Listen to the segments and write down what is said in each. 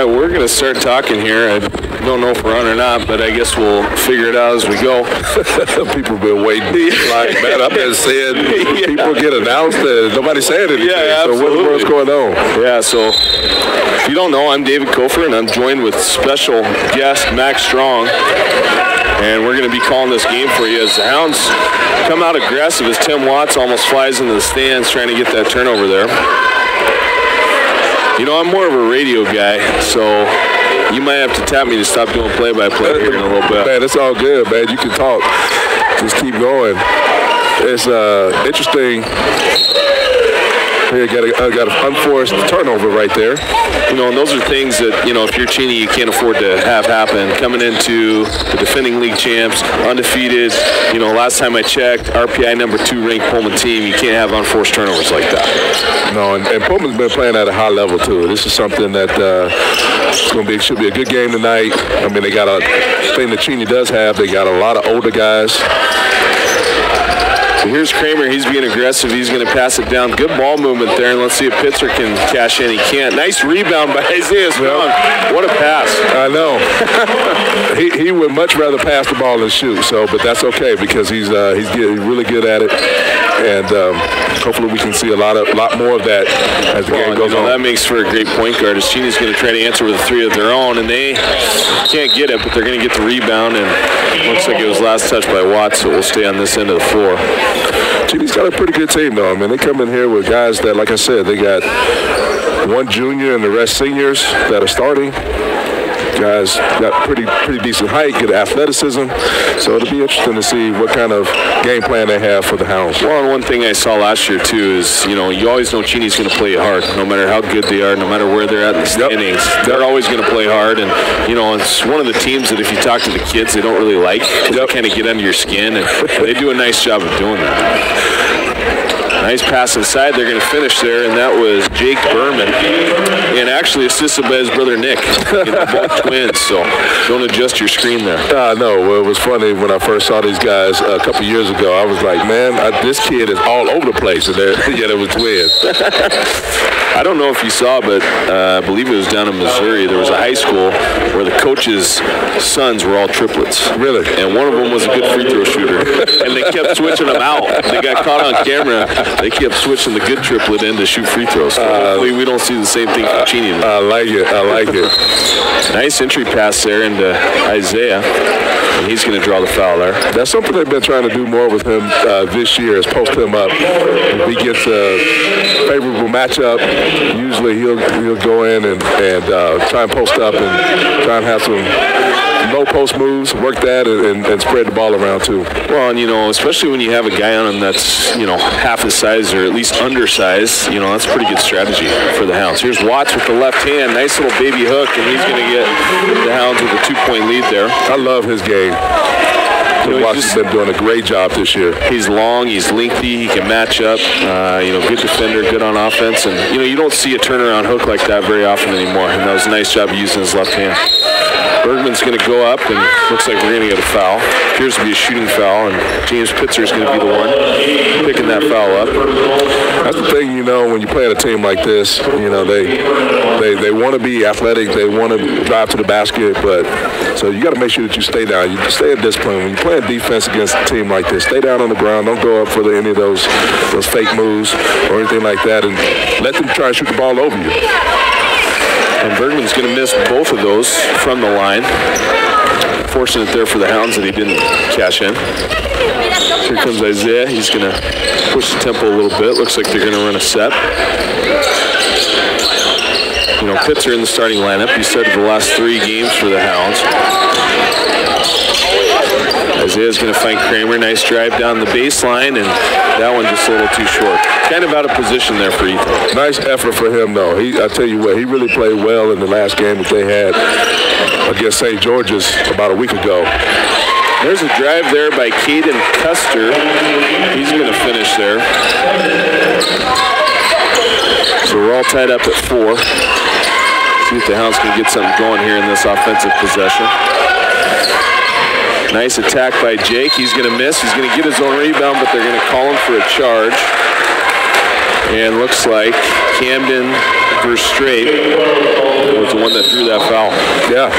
right, we're going to start talking here. I don't know if we're on or not, but I guess we'll figure it out as we go. People have been waiting. Like, man, I've been saying people get announced and nobody's saying anything. Yeah, absolutely. So what's going on? Yeah, so if you don't know, I'm David Kofer, and I'm joined with special guest Max Strong. And we're going to be calling this game for you as the Hounds come out aggressive as Tim Watts almost flies into the stands trying to get that turnover there. You know, I'm more of a radio guy, so you might have to tap me to stop doing play-by-play here in a little bit. Man, it's all good, man. You can talk. Just keep going. It's interesting. Here, got an unforced turnover right there. You know, and those are things that, you know, if you're Cheney, you can't afford to have happen. Coming into the defending league champs, undefeated, you know, last time I checked, RPI number 2 ranked Pullman team, you can't have unforced turnovers like that. No, and Pullman's been playing at a high level, too. This is something that should be a good game tonight. I mean, they got a thing that Cheney does have. They got a lot of older guys. So here's Kramer. He's being aggressive. He's going to pass it down. Good ball movement there, and let's see if Pitzer can cash in. He can't. Nice rebound by Isaiah Strong. What a pass. I know. he would much rather pass the ball than shoot, but that's okay because he's really good at it. And hopefully we can see a lot more of that as the game goes on. That makes for a great point guard. As Cheney's going to try to answer with a 3 of their own, and they can't get it, but they're going to get the rebound, and looks like it was last touched by Watts, so we'll stay on this end of the floor. Cheney's got a pretty good team, though. I mean, they come in here with guys that, like I said, they got one junior and the rest seniors that are starting. Guys got pretty decent height, good athleticism. So it'll be interesting to see what kind of game plan they have for the Hounds. Well, and one thing I saw last year, too, is, you know, you always know Cheney's going to play hard, no matter how good they are, no matter where they're at in the standings. Yep. They're always going to play hard. And, you know, it's one of the teams that if you talk to the kids, they don't really like. They kind of get under your skin, and they do a nice job of doing that. Nice pass inside. They're going to finish there, and that was Jake Berman, and actually assisted by his brother Nick. You know, both twins, so don't adjust your screen there. No, well, it was funny when I first saw these guys a couple years ago. I was like, man, this kid is all over the place, and yet it was twins. I don't know if you saw, but I believe it was down in Missouri. There was a high school where the coach's sons were all triplets. Really? And one of them was a good free throw shooter, and they kept switching them out. They got caught on camera. They kept switching the good triplet in to shoot free throws. So hopefully we don't see the same thing from Cheney. I like it. Nice entry pass there into Isaiah. And he's going to draw the foul there. That's something they've been trying to do more with him this year is post him up. If he gets a favorable matchup, usually he'll go in and try and post up and try and have some low post moves, work that, and spread the ball around too. Well, and you know, especially when you have a guy on him that's, you know, half his size or at least undersized, you know, that's a pretty good strategy for the Hounds. Here's Watts with the left hand, nice little baby hook, and he's going to get the Hounds with a 2-point lead there. I love his game. Watts has been doing a great job this year. He's long, he's lengthy, he can match up. You know, good defender, good on offense, and you know, you don't see a turnaround hook like that very often anymore. And that was a nice job using his left hand. Bergman's going to go up, and looks like we're going to get a foul. Appears to be a shooting foul, and James Pitzer is going to be the one picking that foul up. That's the thing, you know, when you play on a team like this, you know, they want to be athletic, they want to drive to the basket, but so you got to make sure that you stay down. You stay in discipline. When you play defense against a team like this, stay down on the ground. Don't go up for any of those fake moves or anything like that, and let them try and shoot the ball over you. And Bergman's going to miss both of those from the line. Fortunate there for the Hounds that he didn't cash in. Here comes Isaiah. He's going to push the tempo a little bit. Looks like they're going to run a set. You know, Pitzer in the starting lineup. He started the last 3 games for the Hounds. Isaiah's going to find Kramer. Nice drive down the baseline, and that one just a little too short. Kind of out of position there for Ethan. Nice effort for him, though. I tell you what, he really played well in the last game that they had against St. George's about a week ago. There's a drive there by Caden Custer. He's going to finish there. So we're all tied up at 4. See if the Hounds can get something going here in this offensive possession. Nice attack by Jake. He's going to miss. He's going to get his own rebound, but they're going to call him for a charge. And looks like Camden versus Strait was the one that threw that foul. Yeah.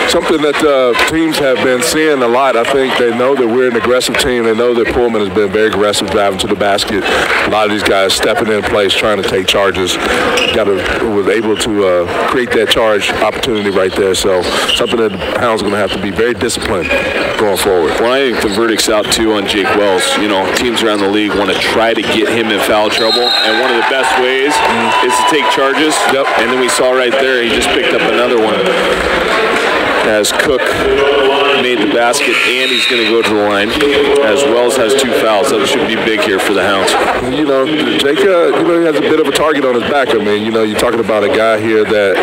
Something that teams have been seeing a lot. I think they know that we're an aggressive team. They know that Pullman has been very aggressive driving to the basket. A lot of these guys stepping in place, trying to take charges. Was able to create that charge opportunity right there. So something that the Hounds are going to have to be very disciplined going forward. Well, I think the verdict's out too on Jake Wells. You know, teams around the league want to try to get him in foul trouble, and one of the best ways is to take charges. Yep. And then we saw right there, he just picked up another one. As Cook made the basket, and he's going to go to the line, as Wells has 2 fouls. That should be big here for the Hounds. You know, Jake, he has a bit of a target on his back. I mean, you know, you're talking about a guy here that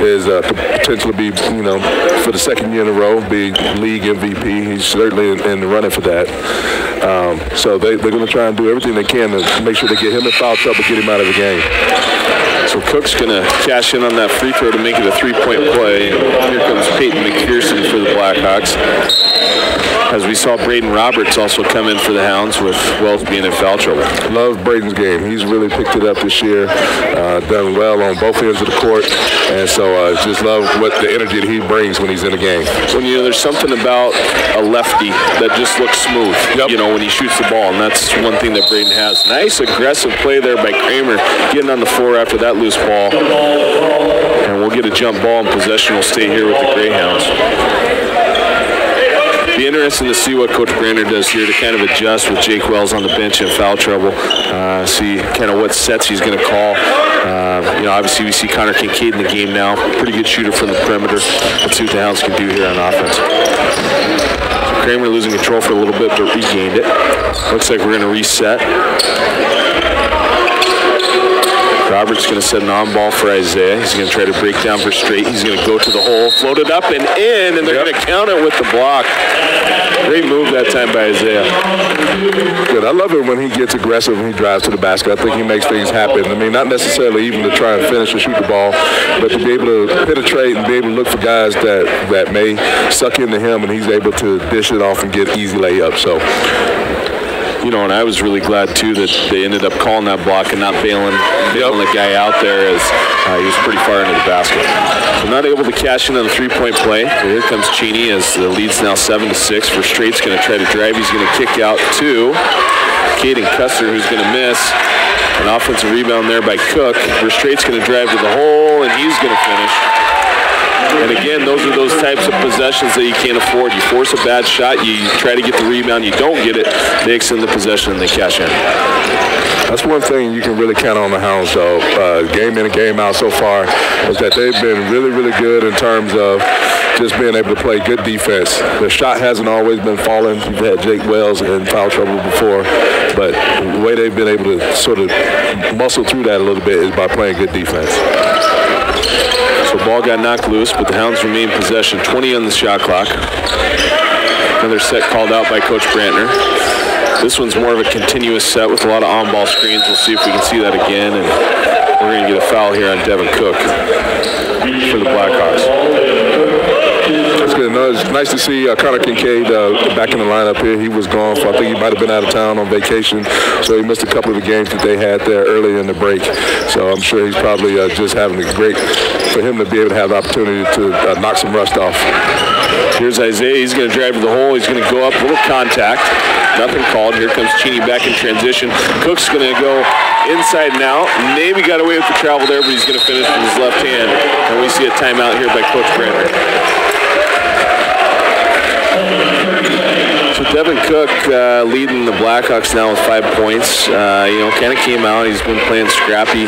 is could potentially be, you know, for the second year in a row, be league MVP. He's certainly in the running for that. So they're going to try and do everything they can to make sure they get him in foul trouble, get him out of the game. So Cook's going to cash in on that free throw to make it a 3-point play. And here comes Peyton McPherson for the Blackhawks. As we saw Braden Roberts also come in for the Hounds with Wells being in foul trouble. Love Braden's game. He's really picked it up this year. Done well on both ends of the court. And so just love what the energy that he brings when he's in the game. When, you know, there's something about a lefty that just looks smooth, you know, when he shoots the ball. And that's one thing that Braden has. Nice aggressive play there by Kramer, getting on the floor after that loose ball. And we'll get a jump ball, and possession will stay here with the Greyhounds. Be interesting to see what Coach Brander does here to kind of adjust with Jake Wells on the bench in foul trouble. See kind of what sets he's going to call. You know, obviously we see Connor Kincaid in the game now. Pretty good shooter from the perimeter. Let's see what the Hounds can do here on offense. So Kramer losing control for a little bit, but regained it. Looks like we're going to reset. Roberts going to set an on-ball for Isaiah. He's going to try to break down for Strait. He's going to go to the hole, float it up and in, and they're going to count it with the block. Great move that time by Isaiah. Good. I love it when he gets aggressive and he drives to the basket. I think he makes things happen. I mean, not necessarily even to try and finish or shoot the ball, but to be able to penetrate and be able to look for guys that may suck into him, and he's able to dish it off and get easy layups. So, you know, and I was really glad, too, that they ended up calling that block and not bailing the guy out there, as he was pretty far into the basket. So not able to cash in on a 3-point play. So here comes Cheney as the lead's now 7-6. For Strait's going to try to drive. He's going to kick out to Caden Custer, who's going to miss. An offensive rebound there by Cook. For Strait's going to drive to the hole, and he's going to finish. And again, those are those types of possessions that you can't afford. You force a bad shot, you try to get the rebound, you don't get it, they extend the possession and they cash in. That's one thing you can really count on the Hounds, though. Game in and game out so far is that they've been really, really good in terms of just being able to play good defense. The shot hasn't always been falling. You've had Jake Wells in foul trouble before, but the way they've been able to sort of muscle through that a little bit is by playing good defense. So ball got knocked loose, but the Hounds remain in possession. 20 on the shot clock. Another set called out by Coach Brantner. This one's more of a continuous set with a lot of on-ball screens. We'll see if we can see that again, and we're going to get a foul here on Devin Cook for the Blackhawks. That's good. No, it's nice to see Connor Kincaid back in the lineup here. He was gone for, I think he might have been out of town on vacation, so he missed a couple of the games that they had there early in the break. So I'm sure he's probably just having a great, for him to be able to have the opportunity to knock some rust off. Here's Isaiah. He's going to drive to the hole. He's going to go up, a little contact. Nothing called. Here comes Cheney back in transition. Cook's going to go inside and out. Maybe got away with the travel there, but he's going to finish with his left hand. And we see a timeout here by Coach Brandner. So Devin Cook leading the Blackhawks now with 5 points. You know, kind of came out. He's been playing scrappy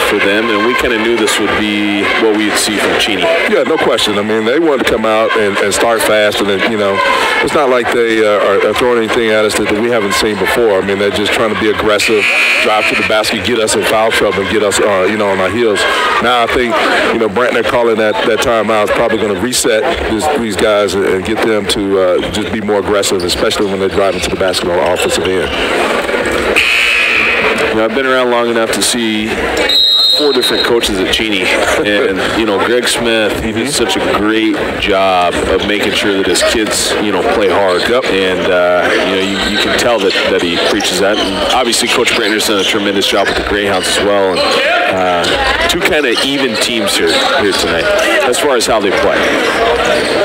for them, and we kind of knew this would be what we'd see from Cheney. Yeah, no question. I mean, they wanted to come out and start fast, and then, you know, it's not like they are throwing anything at us that we haven't seen before. I mean, they're just trying to be aggressive, drive to the basket, get us in foul trouble, and get us, you know, on our heels. Now I think, you know, Brantner calling that timeout is probably going to reset these guys and get them to just be more aggressive, especially when they're driving to the basket on the offensive end. You know, I've been around long enough to see 4 different coaches at Cheney, and Greg Smith, he did such a great job of making sure that his kids play hard. Yep. And you can tell that he preaches that. And obviously Coach Brandner's done a tremendous job with the Greyhounds as well. And 2 kind of even teams here tonight as far as how they play.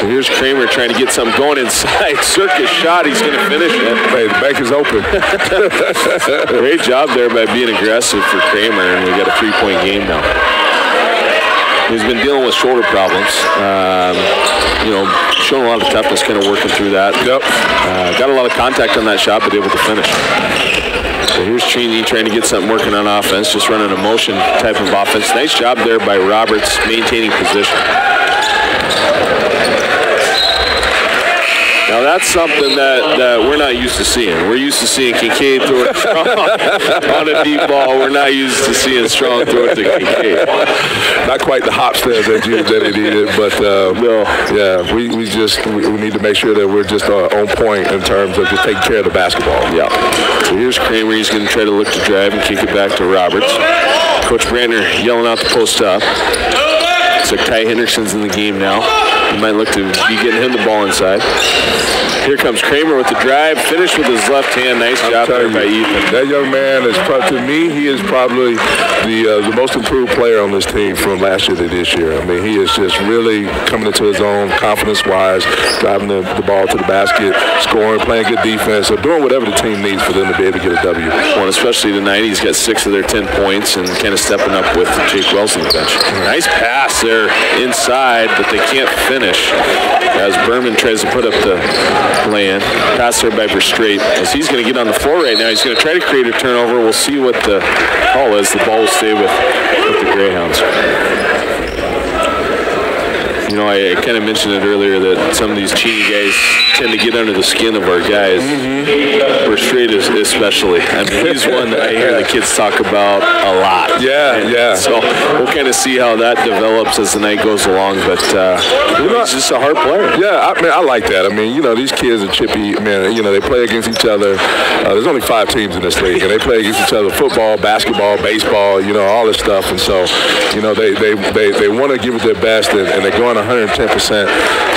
So here's Kramer trying to get something going inside. Circus shot, he's going to finish it. Hey, the bank is open. Great job there by being aggressive for Kramer, and we got a 3-point game now. He's been dealing with shoulder problems. Showing a lot of toughness, kind of working through that. Yep. Got a lot of contact on that shot, but able to finish. So here's Cheney trying to get something working on offense, just running a motion type of offense. Nice job there by Roberts maintaining position. Now that's something that we're not used to seeing. We're used to seeing Kincaid throw it strong on a deep ball. We're not used to seeing strong throw it to Kincaid. Not quite the hop step that he needed, but yeah, we need to make sure that we're just on point in terms of just taking care of the basketball. Yeah. So here's Kramer. He's going to try to look to drive and kick it back to Roberts. Coach Brandner yelling out the post up. So Ty Henderson's in the game now. He might look to be getting him the ball inside. Here comes Kramer with the drive, finished with his left hand. Nice job there by Ethan. That young man is, to me, he is probably the most improved player on this team from last year to this year. I mean, he is just really coming into his own confidence-wise, driving the ball to the basket, scoring, playing good defense, or doing whatever the team needs for them to be able to get a W. Well, especially tonight, he's got 6 of their 10 points and kind of stepping up with Jake Wells on the bench. Nice pass there inside, but they can't finish as Berman tries to put up the lay-in. Pass there by Verstraete. As he's going to get on the floor right now, he's going to try to create a turnover. We'll see what the call is. The ball will stay with the Greyhounds. I kind of mentioned it earlier that some of these Cheney guys tend to get under the skin of our guys. Verstraete especially. I mean, he's one that I hear the kids talk about a lot. Yeah. So we'll kind of see how that develops as the night goes along. But he's just a hard player. Yeah, I like that. I mean, these kids are chippy. Man, they play against each other. There's only 5 teams in this league, and they play against each other: football, basketball, baseball. All this stuff. And so, they want to give it their best, and they're going 110%.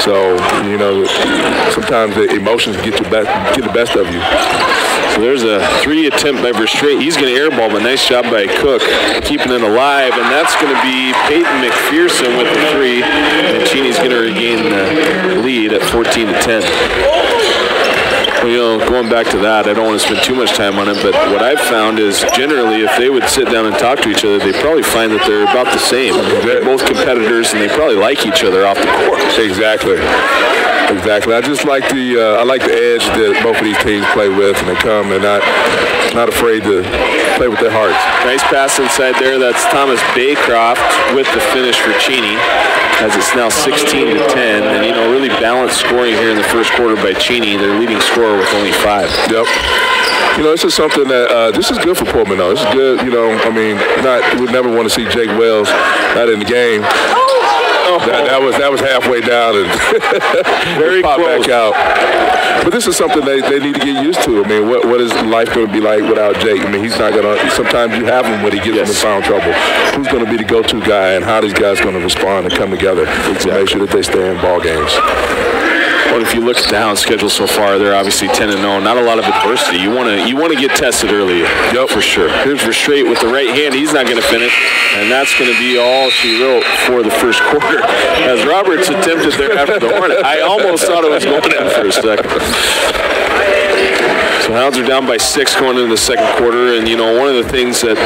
So, sometimes the emotions get the best of you. So there's a 3 attempt by Verstraete. He's going to airball, but nice job by Cook keeping it alive, and that's going to be Peyton McPherson with the 3, and Cheney's going to regain the lead at 14-10. Well, going back to that, I don't want to spend too much time on it, but what I've found is generally if they would sit down and talk to each other, they probably find that they're about the same. They're both competitors, and they probably like each other off the court. Exactly. I just like the edge that both of these teams play with, and they come and not afraid to play with their hearts. Nice pass inside there. That's Thomas Baycroft with the finish for Cheney, as it's now 16-10, and really balanced scoring here in the first quarter by Cheney, their leading scorer with only 5. Yep. This is something that this is good for Pullman, though. This is good. We'd never want to see Jake Wells not in the game. That was halfway down and very pop close. Back out. But this is something they need to get used to. I mean, what is life going to be like without Jake? I mean, he's not going to. Sometimes you have him when he gets in foul trouble. Who's going to be the go-to guy, and how these guys going to respond and come together to make sure that they stay in ball games? Well, if you look at the Hounds' schedule so far, they're obviously 10-0. Not a lot of adversity. You want to get tested early. Yep, for sure. Here's Verstraete with the right hand. He's not going to finish, and that's going to be all she wrote for the first quarter. As Roberts attempted there after the horn, I almost thought it was going in for a second. So Hounds are down by 6 going into the second quarter, and one of the things that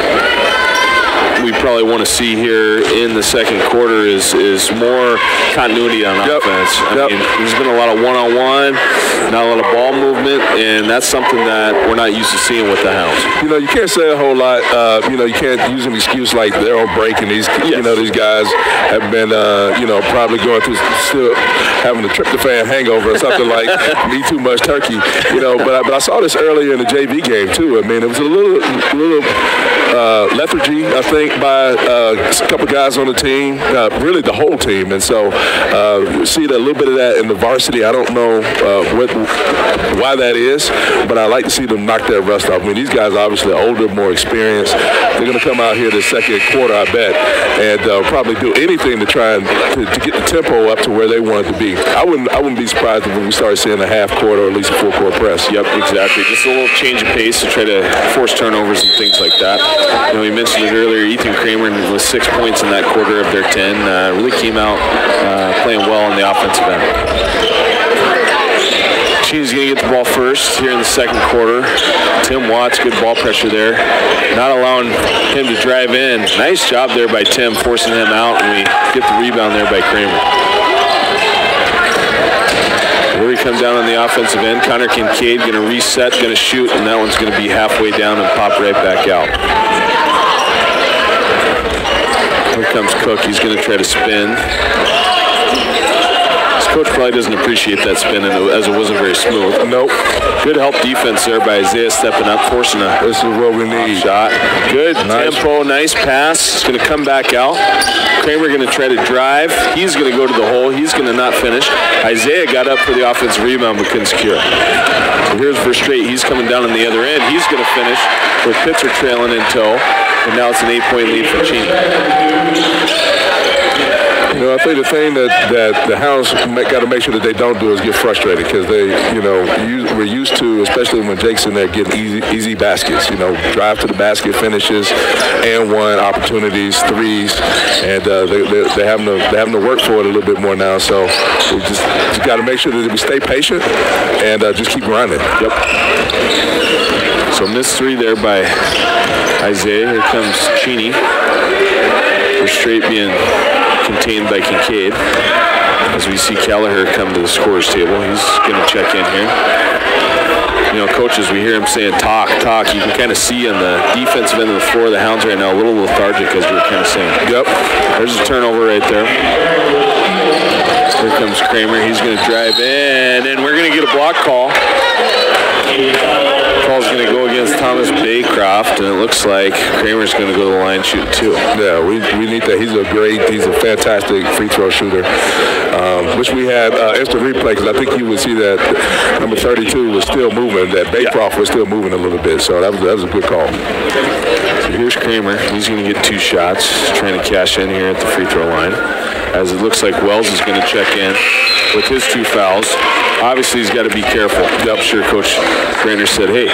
we probably want to see here in the second quarter is more continuity on offense. I mean, there's been a lot of one-on-one, not a lot of ball movement, and that's something that we're not used to seeing with the Hounds. You can't say a whole lot. You can't use an excuse like they're on break, and these guys have been probably going through, still having a tryptophan hangover or something like me too much turkey. But I saw this earlier in the JV game too. I mean, it was a little lethargy, I think, by a couple guys on the team, really the whole team. And so see a little bit of that in the varsity. I don't know why that is, but I like to see them knock that rust off. I mean, these guys are obviously older, more experienced. They're going to come out here this second quarter, I bet, and probably do anything to try and to get the tempo up to where they want it to be. I wouldn't be surprised if we started seeing a half court or at least a full court press. Yep, exactly. Just a little change of pace to try to force turnovers and things like that. You know, we mentioned it earlier. Ethan Kramer with 6 points in that quarter of their 10 really came out playing well on the offensive end. Cheney's going to get the ball first here in the second quarter. Tim Watts, good ball pressure there. Not allowing him to drive in. Nice job there by Tim, forcing him out, and we get the rebound there by Kramer. Here he comes down on the offensive end. Connor Kincaid going to reset, going to shoot, and that one's going to be halfway down and pop right back out. Here comes Cook. He's going to try to spin. Coach probably doesn't appreciate that spin as it wasn't very smooth. Nope. Good help defense there by Isaiah stepping up, forcing a this is what we need. Shot. Good tempo, nice pass. It's going to come back out. Kramer going to try to drive. He's going to go to the hole. He's going to not finish. Isaiah got up for the offensive rebound but couldn't secure. So here's Verstraete. He's coming down on the other end. He's going to finish with Pitzer trailing in tow. And now it's an 8-point lead for Cheney. You know, I think the thing that the Hounds got to make sure that they don't do is get frustrated because they, you know, we're used to, especially when Jake's in there, getting easy baskets. You know, drive to the basket, finishes, and one opportunities, threes, and they're having to work for it a little bit more now. So we just got to make sure that we stay patient and just keep grinding. Yep. So missed three there by Isaiah. Here comes Cheney. Verstraete being contained by Kincaid. As we see Kelleher come to the scorer's table, he's going to check in here. You know, coaches, we hear him saying talk. You can kind of see on the defensive end of the floor, the Hounds right now a little lethargic, as we were kind of saying. Yep. There's a turnover right there. Here comes Kramer. He's going to drive in, and we're going to get a block call. Call's going to go against Thomas Baycroft, and it looks like Kramer's going to go to the line shooting two. Yeah, we need that. He's a fantastic free throw shooter. Wish we had instant replay because I think you would see that number 32 was still moving, that Baycroft was still moving a little bit, so that was a good call. So here's Kramer. He's going to get two shots, trying to cash in here at the free throw line. As it looks like Wells is going to check in with his two fouls. Obviously, he's got to be careful. I'm sure Coach Grander said, hey,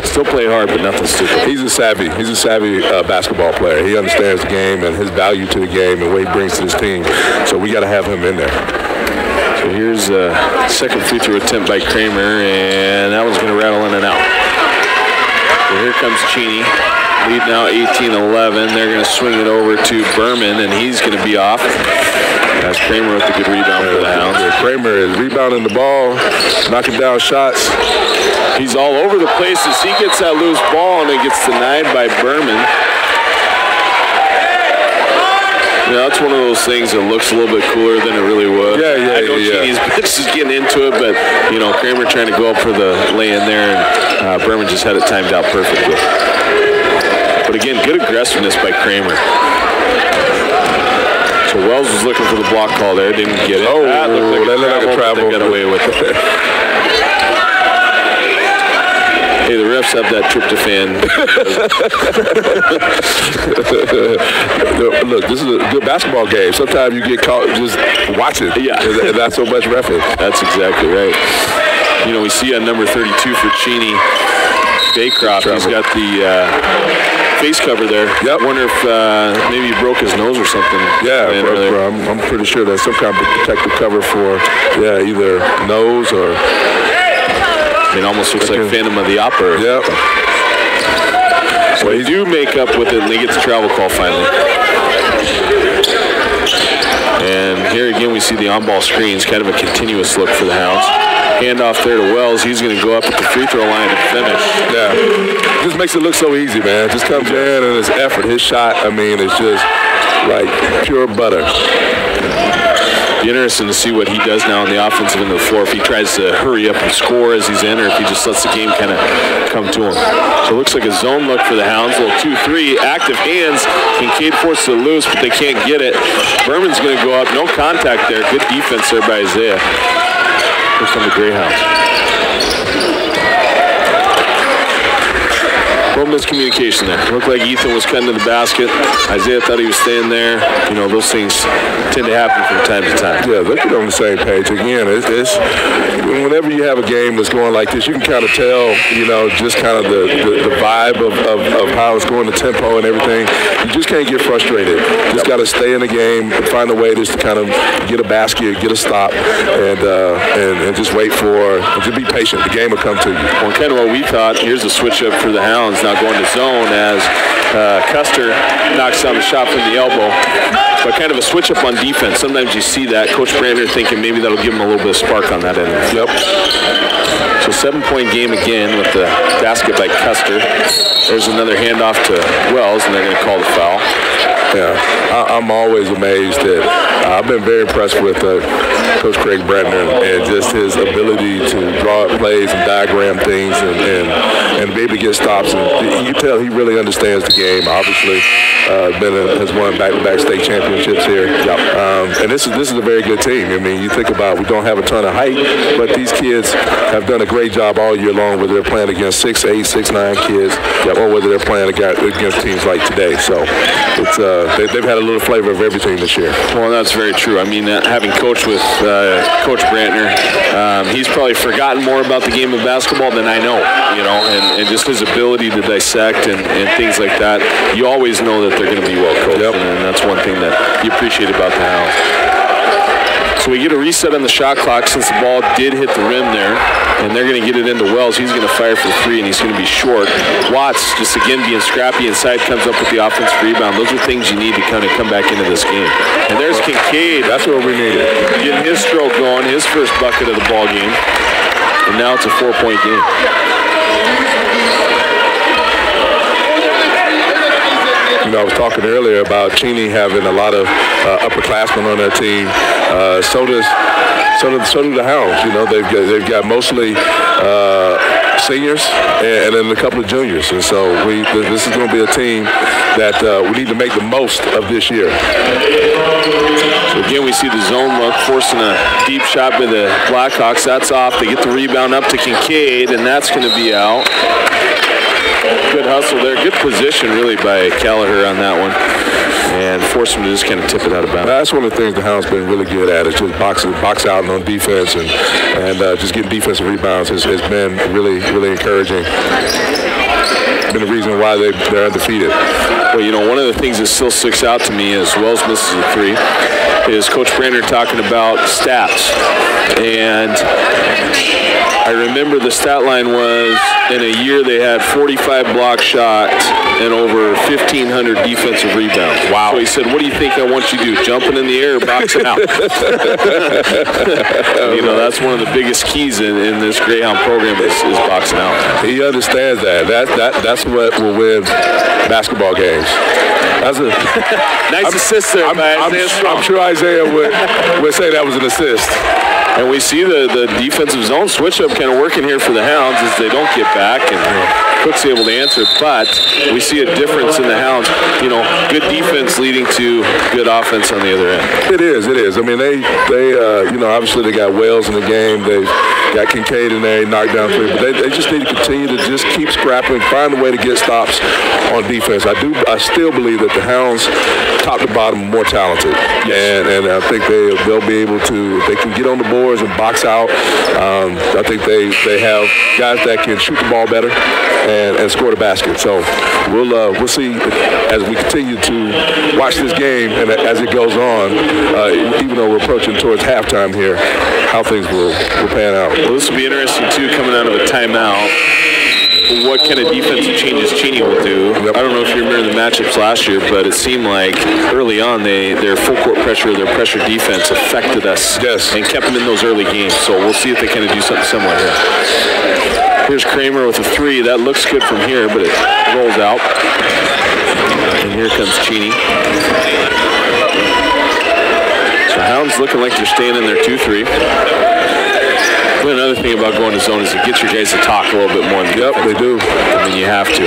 still play hard, but nothing stupid. He's a savvy basketball player. He understands the game and his value to the game and what he brings to this team. So we got to have him in there. So here's a second free throw attempt by Kramer, and that one's going to rattle in and out. So here comes Cheney. Lead now 18-11. They're going to swing it over to Berman, and he's going to be off. That's Kramer with a good rebound for the Hounds. Kramer is rebounding the ball, knocking down shots. He's all over the place as he gets that loose ball, and it gets denied by Berman. You know, that's one of those things that looks a little bit cooler than it really was. Yeah. I know Cheney's bench is getting into it, but, you know, Kramer trying to go up for the lay-in there, and Berman just had it timed out perfectly. But again, good aggressiveness by Kramer. So Wells was looking for the block call there, didn't get it. Oh, that looked like a travel. They got away with it. Hey, the refs have that tryptophan. Look, this is a good basketball game. Sometimes you get caught just watching. Yeah. And not so much reffing. That's exactly right. You know, we see on number 32 for Cheney, Baycroft, he's got the face cover there. Yep. I wonder if maybe he broke his nose or something. Yeah, I'm pretty sure that's some kind of protective cover for, either nose or... It almost looks like Phantom of the Opera. Yep. So they do make up with it, and they get the travel call finally. And here again, we see the on-ball screens, kind of a continuous look for the Hounds. Handoff there to Wells. He's going to go up at the free throw line and finish. Yeah. Just makes it look so easy, man. Just comes in and his effort, his shot, I mean, it's just like pure butter. Be interesting to see what he does now on the offensive end of the floor, if he tries to hurry up and score as he's in, or if he just lets the game kind of come to him. So it looks like a zone look for the Hounds. A little 2-3, active hands. Kincaid forced it loose, but they can't get it. Berman's going to go up. No contact there. Good defense there by Isaiah. Here come the Greyhounds. Little miscommunication there. Looked like Ethan was cutting to the basket. Isaiah thought he was staying there. You know, those things tend to happen from time to time. Yeah, they're on the same page. Again, it's whenever you have a game that's going like this, you can kind of tell, you know, just kind of the vibe of how it's going, the tempo and everything. You just can't get frustrated. Just got to stay in the game and find a way just to kind of get a basket, get a stop, and just wait for, and just be patient. The game will come to you. Well, kind of what we thought. Here's a switch up for the Hounds. Now going to zone as Custer knocks down the shot from the elbow. But kind of a switch up on defense. Sometimes you see that. Coach Brandner thinking maybe that'll give him a little bit of spark on that end. Yep. So 7-point game again with the basket by Custer. There's another handoff to Wells, and they're going to call the foul. Yeah, I'm always amazed that I've been very impressed with Coach Craig Brandner and just his ability to draw up plays and diagram things and be able to get stops. And you tell he really understands the game. Obviously, has won back-to-back state championships here. Yep. And this is a very good team. I mean, you think about we don't have a ton of height, but these kids have done a great job all year long, whether they're playing against 6'8", 6'9" kids, or whether they're playing against teams like today. So it's they've had a little flavor of everything this year. Well, that's very true. I mean, having coached with Coach Brantner, he's probably forgotten more about the game of basketball than I know, you know, and just his ability to dissect and things like that. You always know that they're going to be well coached, yep. And that's one thing that you appreciate about the Hounds. So we get a reset on the shot clock since the ball did hit the rim there, and they're going to get it into Wells. He's going to fire for 3, and he's going to be short. Watts, just again being scrappy inside, comes up with the offensive rebound. Those are things you need to kind of come back into this game. And there's Kincaid. That's what we needed. Getting his stroke going, his first bucket of the ball game. And now it's a 4-point game. You know, I was talking earlier about Cheney having a lot of upperclassmen on their team. So do the Hounds. You know, they've got mostly seniors and then a couple of juniors, and so this is going to be a team that we need to make the most of this year. So again, we see the zone look, forcing a deep shot by the Blackhawks. That's off. They get the rebound up to Kincaid, and that's going to be out. Good hustle there. Good position, really, by Kelleher on that one. And force him to just kind of tip it out of bounds. That's one of the things the Hounds been really good at, is just box out on defense and just getting defensive rebounds has been really, really encouraging. Been the reason why they're undefeated. Well, you know, one of the things that still sticks out to me as Wells misses a 3 is Coach Brandner talking about stats. And I remember the stat line was in a year they had 45 block shots and over 1,500 defensive rebounds. Wow. So he said, what do you think I want you to do, jumping in the air or boxing out? You know, that's one of the biggest keys in this Greyhound program is boxing out. He understands that. That's what will win basketball games. That's a nice assist there, I'm sure Isaiah would say that was an assist. And we see the defensive zone switch up kind of working here for the Hounds as they don't get back, and Cook's able to answer. But we see a difference in the Hounds. You know, good defense leading to good offense on the other end. It is. I mean, they you know, obviously they got Wales in the game. They've got Kincaid in there, knocked down 3. But they just need to continue to just keep scrapping, find a way to get stops on defense. I still believe that the Hounds, top to bottom, are more talented. Yes. And I think they'll be able to, if they can get on the boards and box out, I think they have guys that can shoot the ball better and score the basket. So we'll see as we continue to watch this game and as it goes on, even though we're approaching towards halftime here, how things will pan out. Well, this will be interesting, too, coming out of a timeout. What kind of defensive changes Cheney will do. Yep. I don't know if you remember the matchups last year, but it seemed like early on their full court pressure, their pressure defense affected us. Yes. And kept them in those early games. So we'll see if they kind of do something similar here. Here's Kramer with a 3. That looks good from here, but it rolls out. And here comes Cheney. So The Hounds looking like they're staying in their 2-3. But another thing about going to zone is it gets your guys to talk a little bit more. Yep, they do. I mean, you have to.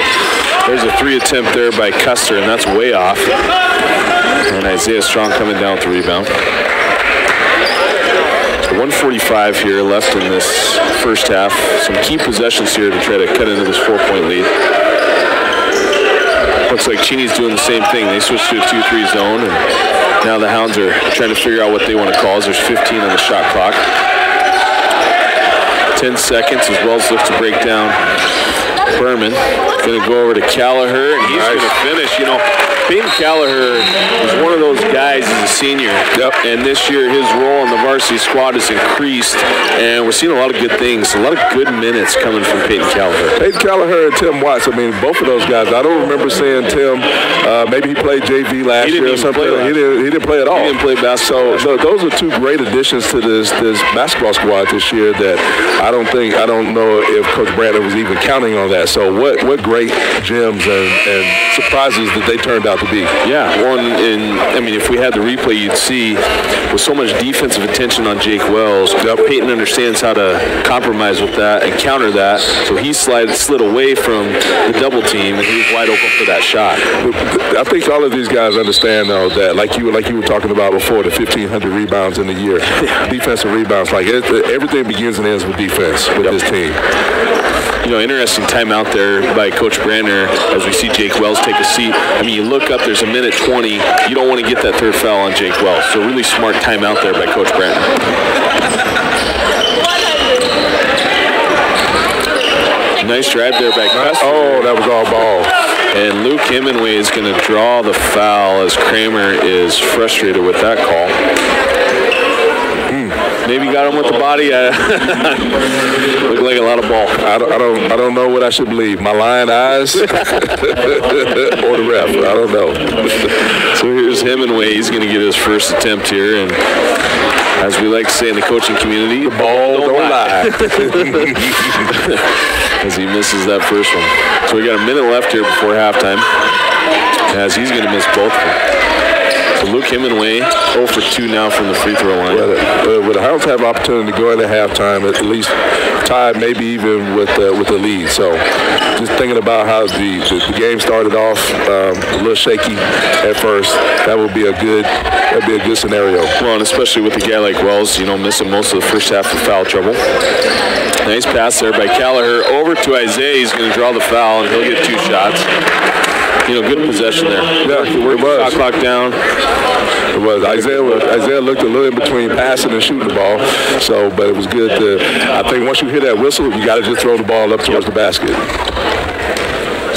There's a 3 attempt there by Custer, and that's way off. And Isaiah Strong coming down with the rebound. 1:45 here left in this first half. Some key possessions here to try to cut into this 4-point lead. Looks like Cheney's doing the same thing. They switched to a 2-3 zone, and now the Hounds are trying to figure out what they want to call. There's 15 on the shot clock. 10 seconds as Wells looks to break down Berman. Going to go over to Callagher, and he's going to finish. You know, Peyton Callagher is one of those guys as a senior. Yep. And this year his role in the varsity squad has increased, and we're seeing a lot of good things, a lot of good minutes coming from Peyton Callagher. Peyton Callagher and Tim Watts, I mean, both of those guys, I don't remember seeing Tim, maybe he played JV last year or something. He didn't play at all. He didn't play basketball. So those are 2 great additions to this basketball squad this year that I don't know if Coach Bradley was even counting on that. So what great gems and surprises that they turned out to be. Yeah, well, I mean, if we had the replay, you'd see with so much defensive attention on Jake Wells, Peyton understands how to compromise with that and counter that. So he slid away from the double team, and he was wide open for that shot. I think all of these guys understand, though, that like you were talking about before, the 1,500 rebounds in the year, defensive rebounds, like everything begins and ends with defense with this team. You know, interesting timeout there by Coach Brandner as we see Jake Wells take a seat. I mean, you look up, there's a minute 20. You don't want to get that 3rd foul on Jake Wells. So really smart timeout there by Coach Brandner. Nice drive there by Custer. Oh, that was all ball. And Luke Hemingway is going to draw the foul as Kramer is frustrated with that call. Maybe got him with the body. Looked like a lot of ball. I don't know what I should believe. My lying eyes or the ref. I don't know. So here's Hemingway. He's going to get his first attempt here, and as we like to say in the coaching community, the ball don't lie. As he misses that first one. So we got a minute left here before halftime, as he's going to miss both of them. So Luke Hemingway 0 for 2 now from the free throw line. Well, the Hounds have an opportunity to go into halftime, at least tied, maybe even with the lead. So just thinking about how the game started off a little shaky at first, that'd be a good scenario. Well, and especially with a guy like Wells, you know, missing most of the first half of foul trouble. Nice pass there by Callagher over to Isaiah. He's going to draw the foul, and he'll get 2 shots. You know, good possession there. Yeah, it was. Shot clock down. It was. Isaiah looked a little in between passing and shooting the ball. So, but it was good to, I think once you hear that whistle, you got to just throw the ball up towards the basket.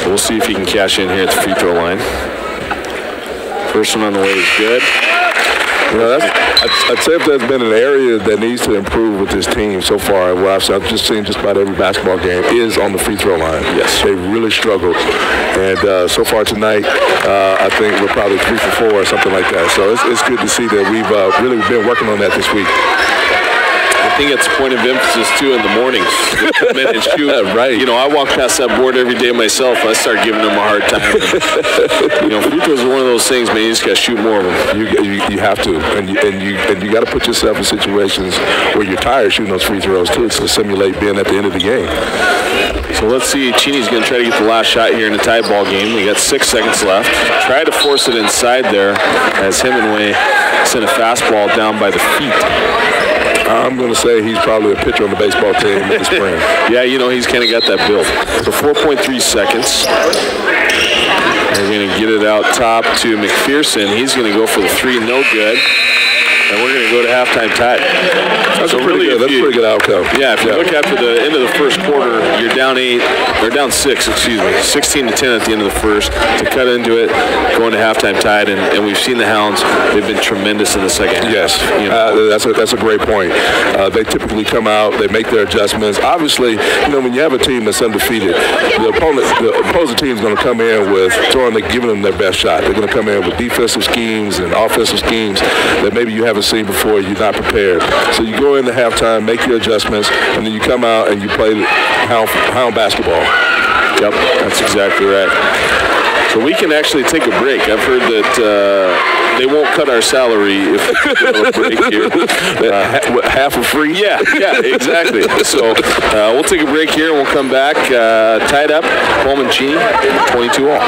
So we'll see if he can cash in here at the free throw line. First one on the way is good. You know, I'd say if there's been an area that needs to improve with this team so far, where I've just seen just about every basketball game, is on the free throw line. Yes. They've really struggled. And so far tonight, I think we're probably 3 for 4 or something like that. So it's good to see that we've really been working on that this week. I think it's a point of emphasis, too, in the mornings. Come in and shoot. Right. You know, I walk past that board every day myself. I start giving them a hard time. You know, free throws are one of those things, man. You just got to shoot more of them. You have to. And you got to put yourself in situations where you're tired shooting those free throws, too, to simulate being at the end of the game. So let's see. Cheney's going to try to get the last shot here in a tie ball game. We got 6 seconds left. Try to force it inside there as Hemingway sent a fastball down by the feet. I'm going to say he's probably a pitcher on the baseball team in the spring. Yeah, you know, he's kind of got that build. So 4.3 seconds. They're going to get it out top to McPherson. He's going to go for the 3, no good. And we're going to go to halftime tied. That's a pretty good outcome. Yeah, if you look after the end of the first quarter, you're down 6, 16-10 at the end of the first. To cut into it, going to halftime tied, and we've seen the Hounds. They've been tremendous in the second half. Yes, you know. That's a great point. They typically come out, they make their adjustments. Obviously, you know, when you have a team that's undefeated, the opposing team is going to come in with giving them their best shot. They're going to come in with defensive schemes and offensive schemes that maybe you haven't seen before. You're not prepared. So you go into halftime, make your adjustments, and then you come out and you play Hound basketball. Yep, that's exactly right. So we can actually take a break. I've heard that they won't cut our salary if we have a break here. Half for free? Yeah, exactly. So we'll take a break here and we'll come back. Tied up, Holm and Cheney, 22-all.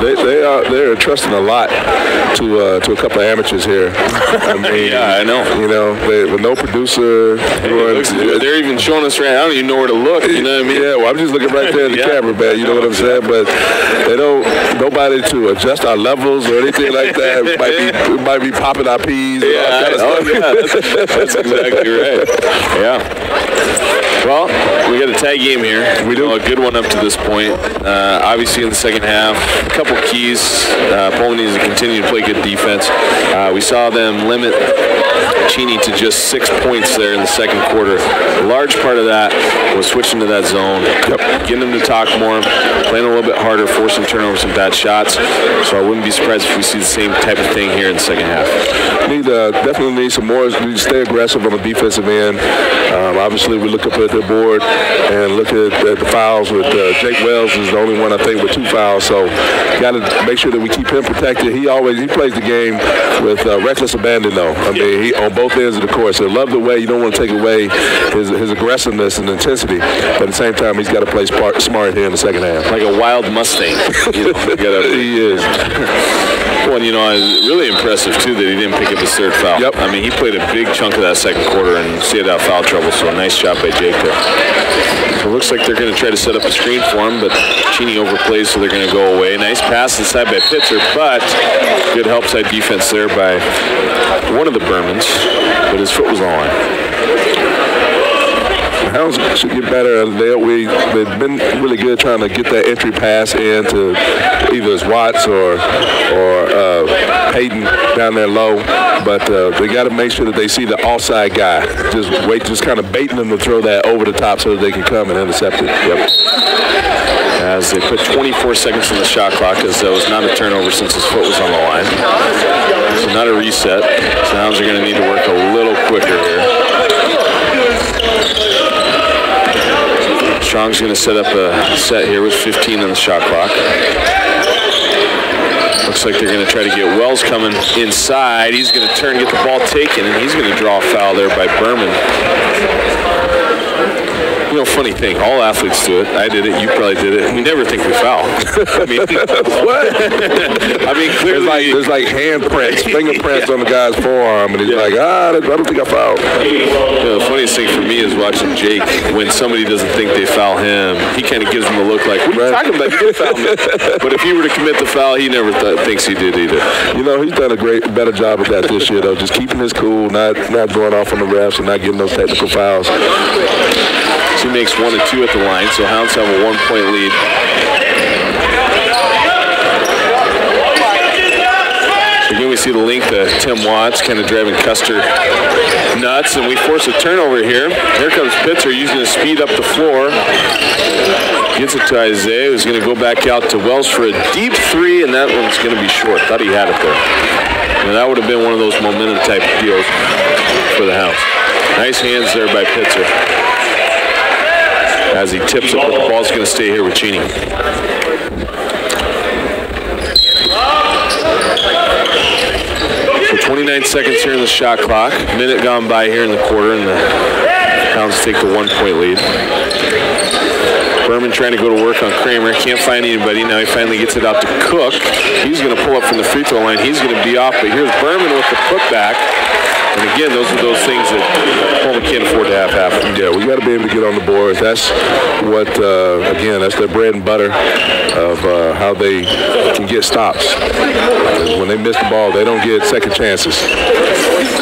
they're trusting a lot to a couple of amateurs here. I mean, yeah, I know. You know, with no producer. They're even showing us right now. I don't even know where to look. You know what I mean? Yeah, well, I'm just looking right there at the camera, man. You know what I'm saying? But they don't. Nobody to adjust our levels or anything like that. It might be popping our peas. Yeah, that's exactly right. Yeah. Well, we got a tag game here. We do a good one up to this point. Obviously, in the second half, a couple keys. Pullman needs to continue to play good defense. We saw them limit Cheney to just 6 points there in the second quarter. A large part of that was switching to that zone, getting them to talk more, playing a little bit harder, forcing turnovers and bad shots. So I wouldn't be surprised if we see the same type of thing here in the second half. Definitely need some more. Need to stay aggressive on the defensive end. Obviously, we look up at the board and look at the fouls with Jake Wells is the only one, I think, with 2 fouls. So got to make sure that we keep him protected. He plays the game with reckless abandon, though. I mean, he on both ends of the court. So love the way. You don't want to take away his aggressiveness and intensity. But at the same time, he's got to play smart here in the second half. Like a wild Mustang. He is. Well, you know, really impressive, too, that he didn't pick up his third foul. Yep. I mean, he played a big chunk of that second quarter and stayed out of foul trouble, so nice job by Jake there. So it looks like they're going to try to set up a screen for him, but Cheney overplays, so they're going to go away. Nice pass inside by Pitzer, but good help side defense there by one of the Bermans, but his foot was on the line. The Hounds should get better. They've been really good trying to get that entry pass in to either as Watts or Peyton down there low. But they got to make sure that they see the offside guy. Just kind of baiting them to throw that over the top so that they can come and intercept it. Yep. As they put 24 seconds on the shot clock, as that was not a turnover since his foot was on the line. So not a reset. So Hounds are going to need to work a little quicker here. Strong's going to set up a set here with 15 on the shot clock. Looks like they're going to try to get Wells coming inside. He's going to turn, get the ball taken, and he's going to draw a foul there by Berman. You know, funny thing, all athletes do it. I did it. You probably did it. We never think we foul. I mean, what? I mean, clearly there's like handprints, fingerprints on the guy's forearm, and he's like, I don't think I fouled. You know, the funniest thing for me is watching Jake. When somebody doesn't think they foul him, he kind of gives them a look like, "What are you talking about? You did foul me." But if he were to commit the foul, he never thinks he did either. You know, he's done a better job of that this year, though. Just keeping his cool, not going off on the refs, and not getting those technical fouls. He makes 1 and 2 at the line, so Hounds have a 1-point lead. So again, we see the length of Tim Watts kind of driving Custer nuts, and we force a turnover here. Here comes Pitzer using his speed up the floor. Gets it to Isaiah, who's going to go back out to Wells for a deep 3, and that one's going to be short. Thought he had it there. And that would have been one of those momentum type deals for the Hounds. Nice hands there by Pitzer. As he tips it, but the ball's going to stay here with Cheney. So 29 seconds here in the shot clock. Minute gone by here in the quarter, and the Hounds take the 1-point lead. Berman trying to go to work on Kramer. Can't find anybody. Now he finally gets it out to Cook. He's going to pull up from the free throw line. He's going to be off, but here's Berman with the putback. And again, those are those things that Pullman can't afford to have happen. Yeah, we got to be able to get on the board. That's what, again, that's their bread and butter of how they can get stops. When they miss the ball, they don't get second chances.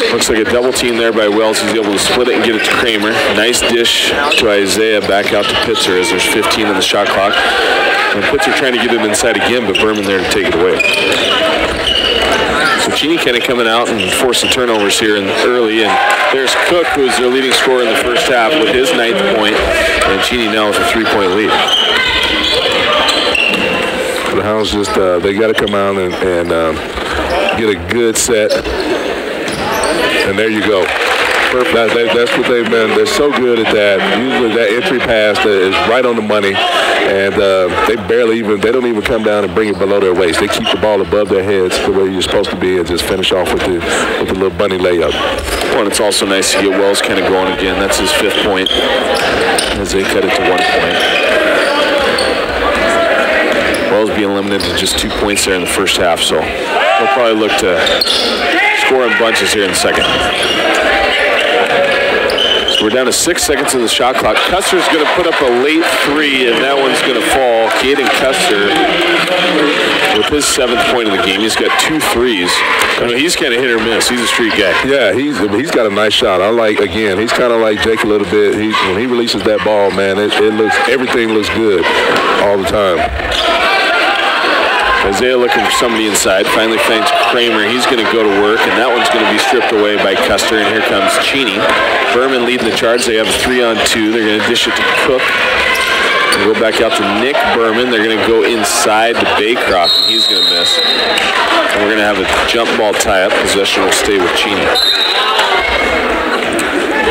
Looks like a double team there by Wells. He's able to split it and get it to Kramer. Nice dish to Isaiah, back out to Pitzer as there's 15 on the shot clock. And Pitzer trying to get it inside again, but Berman there to take it away. So Cheney kind of coming out and forcing turnovers here early, and there's Cook, who's their leading scorer in the first half with his 9th point, and Cheney now with a 3-point lead. The Hounds just, they got to come out and get a good set, and there you go. Perfect. That's what they've been. They're so good at that. Usually that entry pass that is right on the money, and they don't even come down and bring it below their waist. They keep the ball above their heads the way you're supposed to be and just finish off with the little bunny layup. Well, and it's also nice to get Wells kind of going again. That's his 5th point as they cut it to 1 point. Wells being limited to just 2 points there in the first half, so they'll probably look to score in bunches here in the second. So we're down to 6 seconds in the shot clock. Custer's going to put up a late three, and that one's going to fall. Caden Custer with his 7th point of the game. He's got 2 threes. He's kind of hit or miss. He's a street guy. Yeah, he's got a nice shot. Again, he's kind of like Jake a little bit. When he releases that ball, man, everything looks good all the time. Isaiah looking for somebody inside. Finally finds Kramer. He's going to go to work, and that one's going to be stripped away by Custer, and here comes Cheney. Berman leading the charge. They have a 3-on-2. They're going to dish it to Cook. Go back out to Nick Berman. They're going to go inside to Baycroft, and he's going to miss. And we're going to have a jump ball tie-up. Possession will stay with Cheney.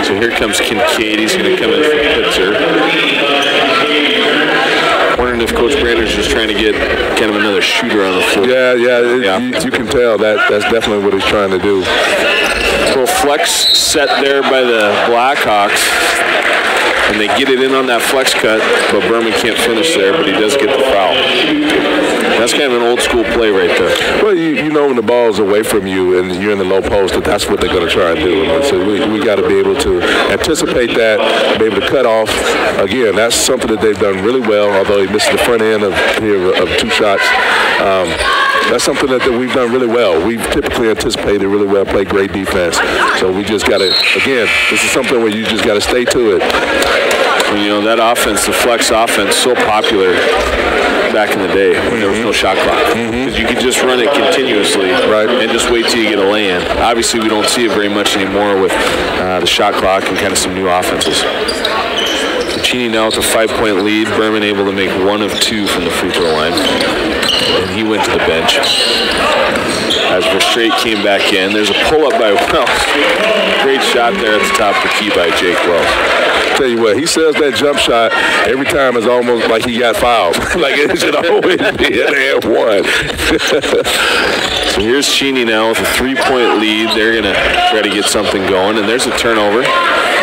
So here comes Kincaid. He's going to come in for Pitzer. Wondering if Coach Brander's just trying to get kind of another shooter on the floor. Yeah. You can tell that's definitely what he's trying to do. Little flex set there by the Blackhawks. And they get it in on that flex cut, but Berman can't finish there, but he does get the foul. That's kind of an old school play right there. Well, you know when the ball's away from you and you're in the low post, that's what they're going to try and do. And so we got to be able to anticipate that, be able to cut off. Again, that's something that they've done really well, although he missed the front end of 2 shots. That's something that we've done really well. We've typically anticipated really well, played great defense. So we just got to, again, this is something where you just got to stay to it. That offense, the flex offense, so popular back in the day when there was no shot clock. Because you could just run it continuously and just wait till you get a lay-in. Obviously, we don't see it very much anymore with the shot clock and kind of some new offenses. Cheney now with a 5-point lead. Berman able to make 1 of 2 from the free throw line. And he went to the bench. As Verstraete came back in, there's a pull-up by Wells. Great shot there at the top of the key by Jake Wells. Tell you what, he says that jump shot every time is almost like he got fouled. Like it should always be an and one. So here's Cheney now with a 3-point lead. They're going to try to get something going, and there's a turnover.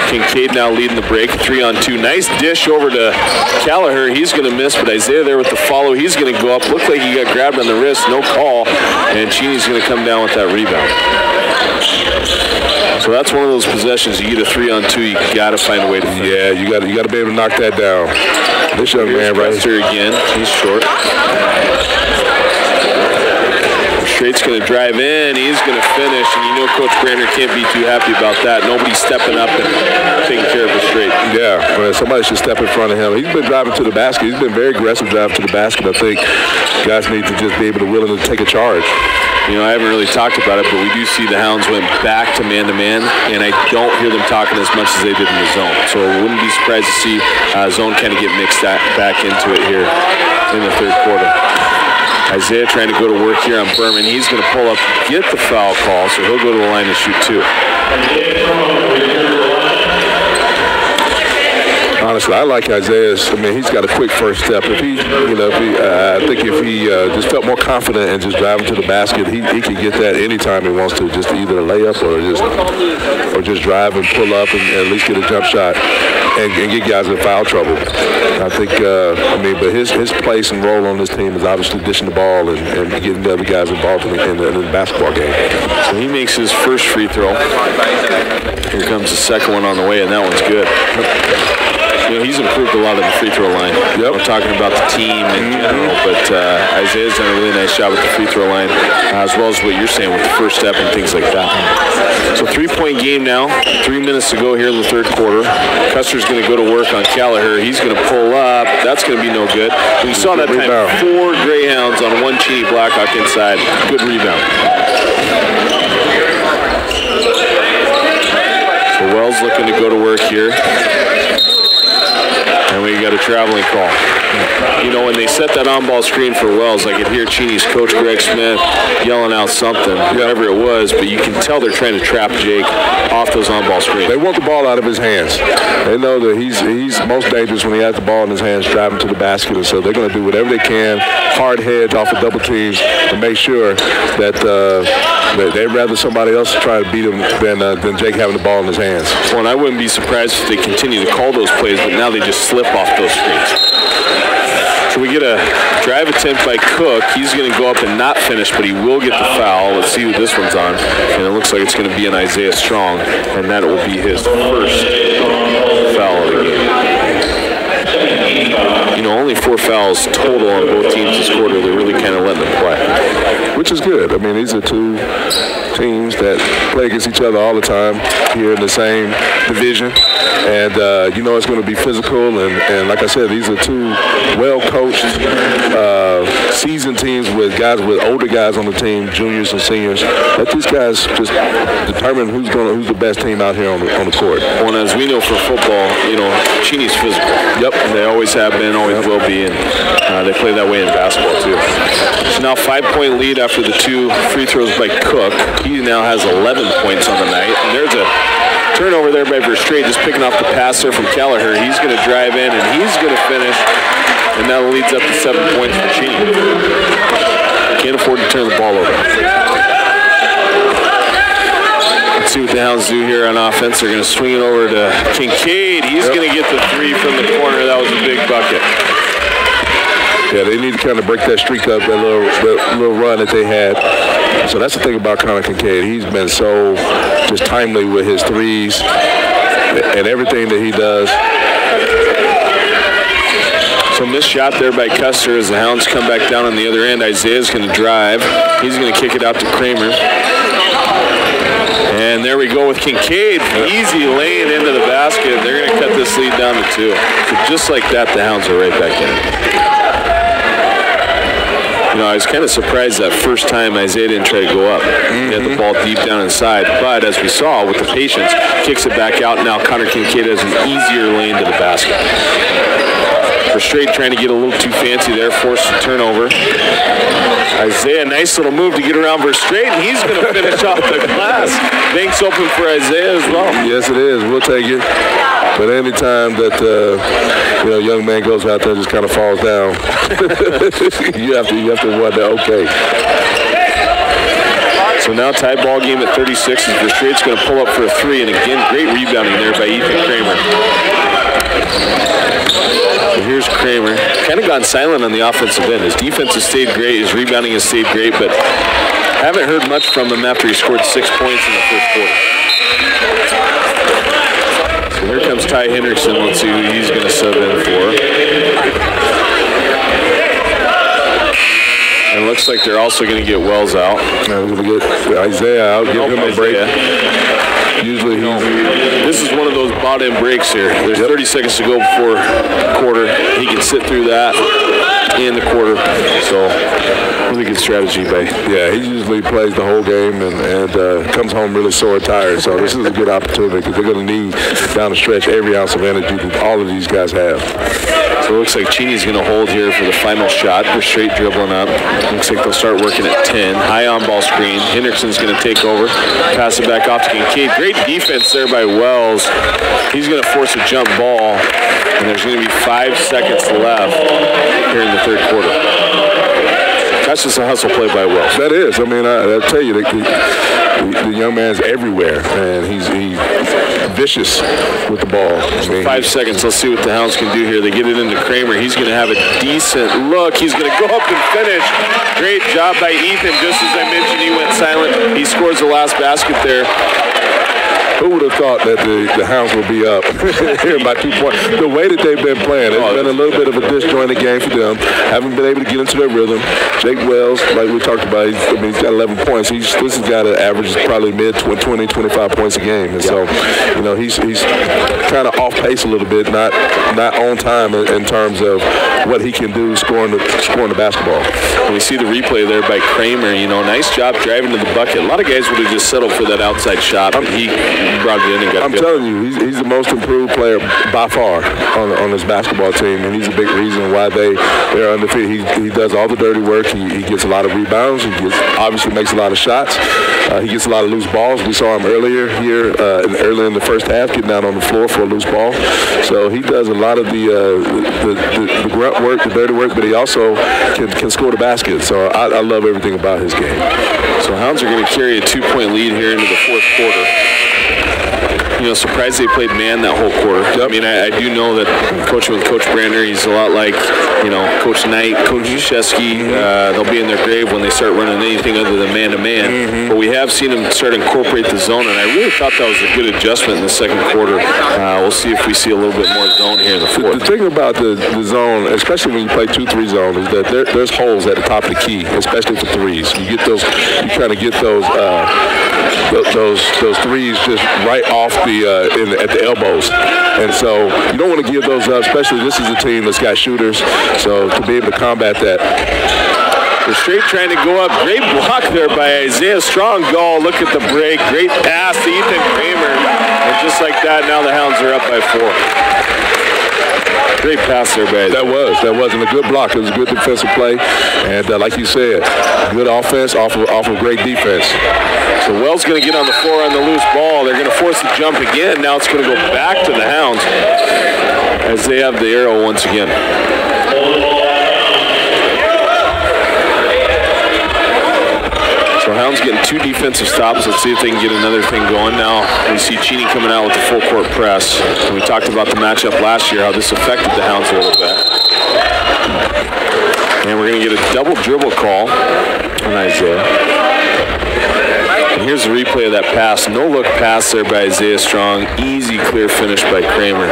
Kincaid now leading the break, 3-on-2. Nice dish over to Callagher. He's going to miss, but Isaiah there with the follow. He's going to go up. Looked like he got grabbed on the wrist. No call, and Cheney's going to come down with that rebound. So that's one of those possessions. You get a 3-on-2, you got to find a way to finish. Yeah, you got to be able to knock that down. This young man right here again. He's short. Straight's going to drive in. He's going to finish, and Coach Brander can't be too happy about that. Nobody's stepping up and taking care of the Straight. Yeah, well, somebody should step in front of him. He's been driving to the basket. He's been very aggressive driving to the basket. I think guys need to just be able to willing to take a charge. I haven't really talked about it, but we do see the Hounds went back to man-to-man, and I don't hear them talking as much as they did in the zone. So I wouldn't be surprised to see zone kind of get mixed back into it here in the third quarter. Isaiah trying to go to work here on Berman. He's going to pull up, get the foul call, so he'll go to the line and shoot 2. Honestly, I like Isaiah's. He's got a quick first step. I think if he just felt more confident and just driving to the basket, he can get that anytime he wants to, just either a layup or just drive and pull up and at least get a jump shot and get guys in foul trouble. I think, but his place and role on this team is obviously dishing the ball and getting the other guys involved in the basketball game. So he makes his first free throw. Here comes the second one on the way, and that one's good. He's improved a lot on the free throw line. We're talking about the team in general, but Isaiah's done a really nice job with the free throw line, as well as what you're saying with the first step and things like that. So 3-point game now, 3 minutes to go here in the third quarter. Custer's going to go to work on Callagher. He's going to pull up. That's going to be no good. We saw that time, 4 Greyhounds on 1 Cheney Blackhawk inside. Good rebound. So Wells looking to go to work here. And we got a traveling call. When they set that on-ball screen for Wells, I could hear Cheney's coach, Greg Smith, yelling out something, whatever it was, but you can tell they're trying to trap Jake off those on-ball screens. They want the ball out of his hands. They know that he's most dangerous when he has the ball in his hands driving to the basket, and so they're going to do whatever they can, hard heads off of double teams, to make sure that they'd rather somebody else try to beat him than Jake having the ball in his hands. Well, and I wouldn't be surprised if they continue to call those plays, but now they just slip off those screens. So we get a drive attempt by Cook. He's going to go up and not finish, but he will get the foul. Let's see who this one's on. And it looks like it's going to be an Isaiah Strong, and that will be his first foul of the game. You know, only 4 fouls total on both teams this quarter. They're really kind of letting them play. Which is good. I mean, these are two teams that play against each other all the time here in the same division. And, you know, it's going to be physical. And like I said, these are two well-coached, seasoned teams with guys, with older guys on the team, juniors and seniors. Let these guys just determine who's the best team out here on the court. Well, as we know for football, you know, Cheney's physical. Yep. They always have been, always will be, and they play that way in basketball too. So now 5-point lead after the 2 free throws by Cook. He now has 11 points on the night. And there's a turnover there by Verstraete, just picking off the pass there from Kelleher. He's going to drive in, and he's going to finish. And that leads up to 7 points for Cheney. Can't afford to turn the ball over. Let's see what the Hounds do here on offense. They're going to swing it over to Kincaid. He's going to get the 3 from the corner. That was a big bucket. Yeah, they need to kind of break that streak up, that little run that they had. So that's the thing about Connor Kincaid. He's been so just timely with his threes and everything that he does. So missed shot there by Custer as the Hounds come back down on the other end. Isaiah's going to drive. He's going to kick it out to Kramer. And there we go with Kincaid. Easy lane into the basket. They're going to cut this lead down to 2. So just like that, the Hounds are right back in. You know, I was kind of surprised that first time Isaiah didn't try to go up. He had the ball deep down inside. But as we saw with the patience, kicks it back out. Now Connor Kincaid has an easier lane to the basket. Verstraete trying to get a little too fancy there, forced a turnover. Isaiah, nice little move to get around Verstraete, and he's going to finish off the glass. Banks open for Isaiah as well. Yes, it is. We'll take it. But any time that you know, young man goes out there and just kind of falls down, you have to wonder, okay. So now tie ball game at 36 as Verstraete's going to pull up for a 3, and again, great rebounding there by Ethan Kramer. So here's Kramer. Kind of gone silent on the offensive end. His defense has stayed great. His rebounding has stayed great, but haven't heard much from him after he scored 6 points in the first quarter. So here comes Ty Hendrickson. Let's see who he's going to sub in for. And it looks like they're also going to get Wells out. We're going to get Isaiah out, give him a break. Usually this is one of those bought-in breaks here. There's 30 seconds to go before quarter. He can sit through that in the quarter. So really good strategy by. Yeah, he usually plays the whole game and comes home really sore and tired. So this is a good opportunity because they're going to need down the stretch every ounce of energy that all of these guys have. So it looks like Cheney's going to hold here for the final shot. Verstraete dribbling up. Looks like they'll start working at 10. High on-ball screen. Hendrickson's going to take over. Pass it back off to Kincaid. Great defense there by Wells. He's going to force a jump ball. And there's going to be 5 seconds left here in the third quarter. That's just a hustle play by Wells. That is. I mean, I tell you, the young man's everywhere, and he's vicious with the ball. I mean, 5 seconds. Let's see what the Hounds can do here. They get it into Kramer. He's going to have a decent look. He's going to go up and finish. Great job by Ethan. Just as I mentioned, he went silent. He scores the last basket there. Who would have thought that the Hounds would be up here by 2 points? The way that they've been playing, it's been a little bit of a disjointed game for them. Haven't been able to get into their rhythm. Jake Wells, like we talked about, he's got 11 points. This has got to average probably mid 20, 25 points a game. And so, you know, he's kind of off pace a little bit, not on time in terms of what he can do scoring the basketball. And we see the replay there by Kramer. You know, nice job driving to the bucket. A lot of guys would have just settled for that outside shot, but he brought it in and got it. I'm telling you, he's the most improved player by far on this basketball team, and he's a big reason why they're undefeated. He does all the dirty work. He gets a lot of rebounds. He obviously makes a lot of shots. He gets a lot of loose balls. We saw him earlier early in the first half, getting out on the floor for a loose ball. So he does a lot of the grunt work, the dirty work, but he also can score the basket. So I love everything about his game. So Hounds are going to carry a 2-point lead here into the fourth quarter. surprised they played man that whole quarter. Yep. I mean, I do know that coaching with Coach Brander, he's a lot like, Coach Knight, Coach Krzyzewski. They'll be in their grave when they start running anything other than man-to-man. But we have seen them start to incorporate the zone, and I really thought that was a good adjustment in the second quarter. We'll see if we see a little bit more zone here in the fourth. The thing about the zone, especially when you play 2-3 zone, is that there's holes at the top of the key, especially for threes. You try to get those threes just right off at the elbows, and so you don't want to give those up. Especially this is a team that's got shooters, so to be able to combat that. They're straight trying to go up. Great block there by Isaiah. Strong goal. Look at the break. Great pass to Ethan Kramer, and just like that, now the Hounds are up by 4. Great pass there, by That wasn't a good block. It was a good defensive play, and like you said, good offense off of great defense. So Wells going to get on the floor on the loose ball. They're going to force the jump again. Now it's going to go back to the Hounds as they have the arrow once again. So Hounds getting 2 defensive stops. Let's see if they can get another thing going. Now we see Cheney coming out with the full court press. And we talked about the matchup last year, how this affected the Hounds a little bit. And we're going to get a double dribble call on Isaiah. And here's the replay of that pass. No-look pass there by Isaiah Strong. Easy, clear finish by Kramer.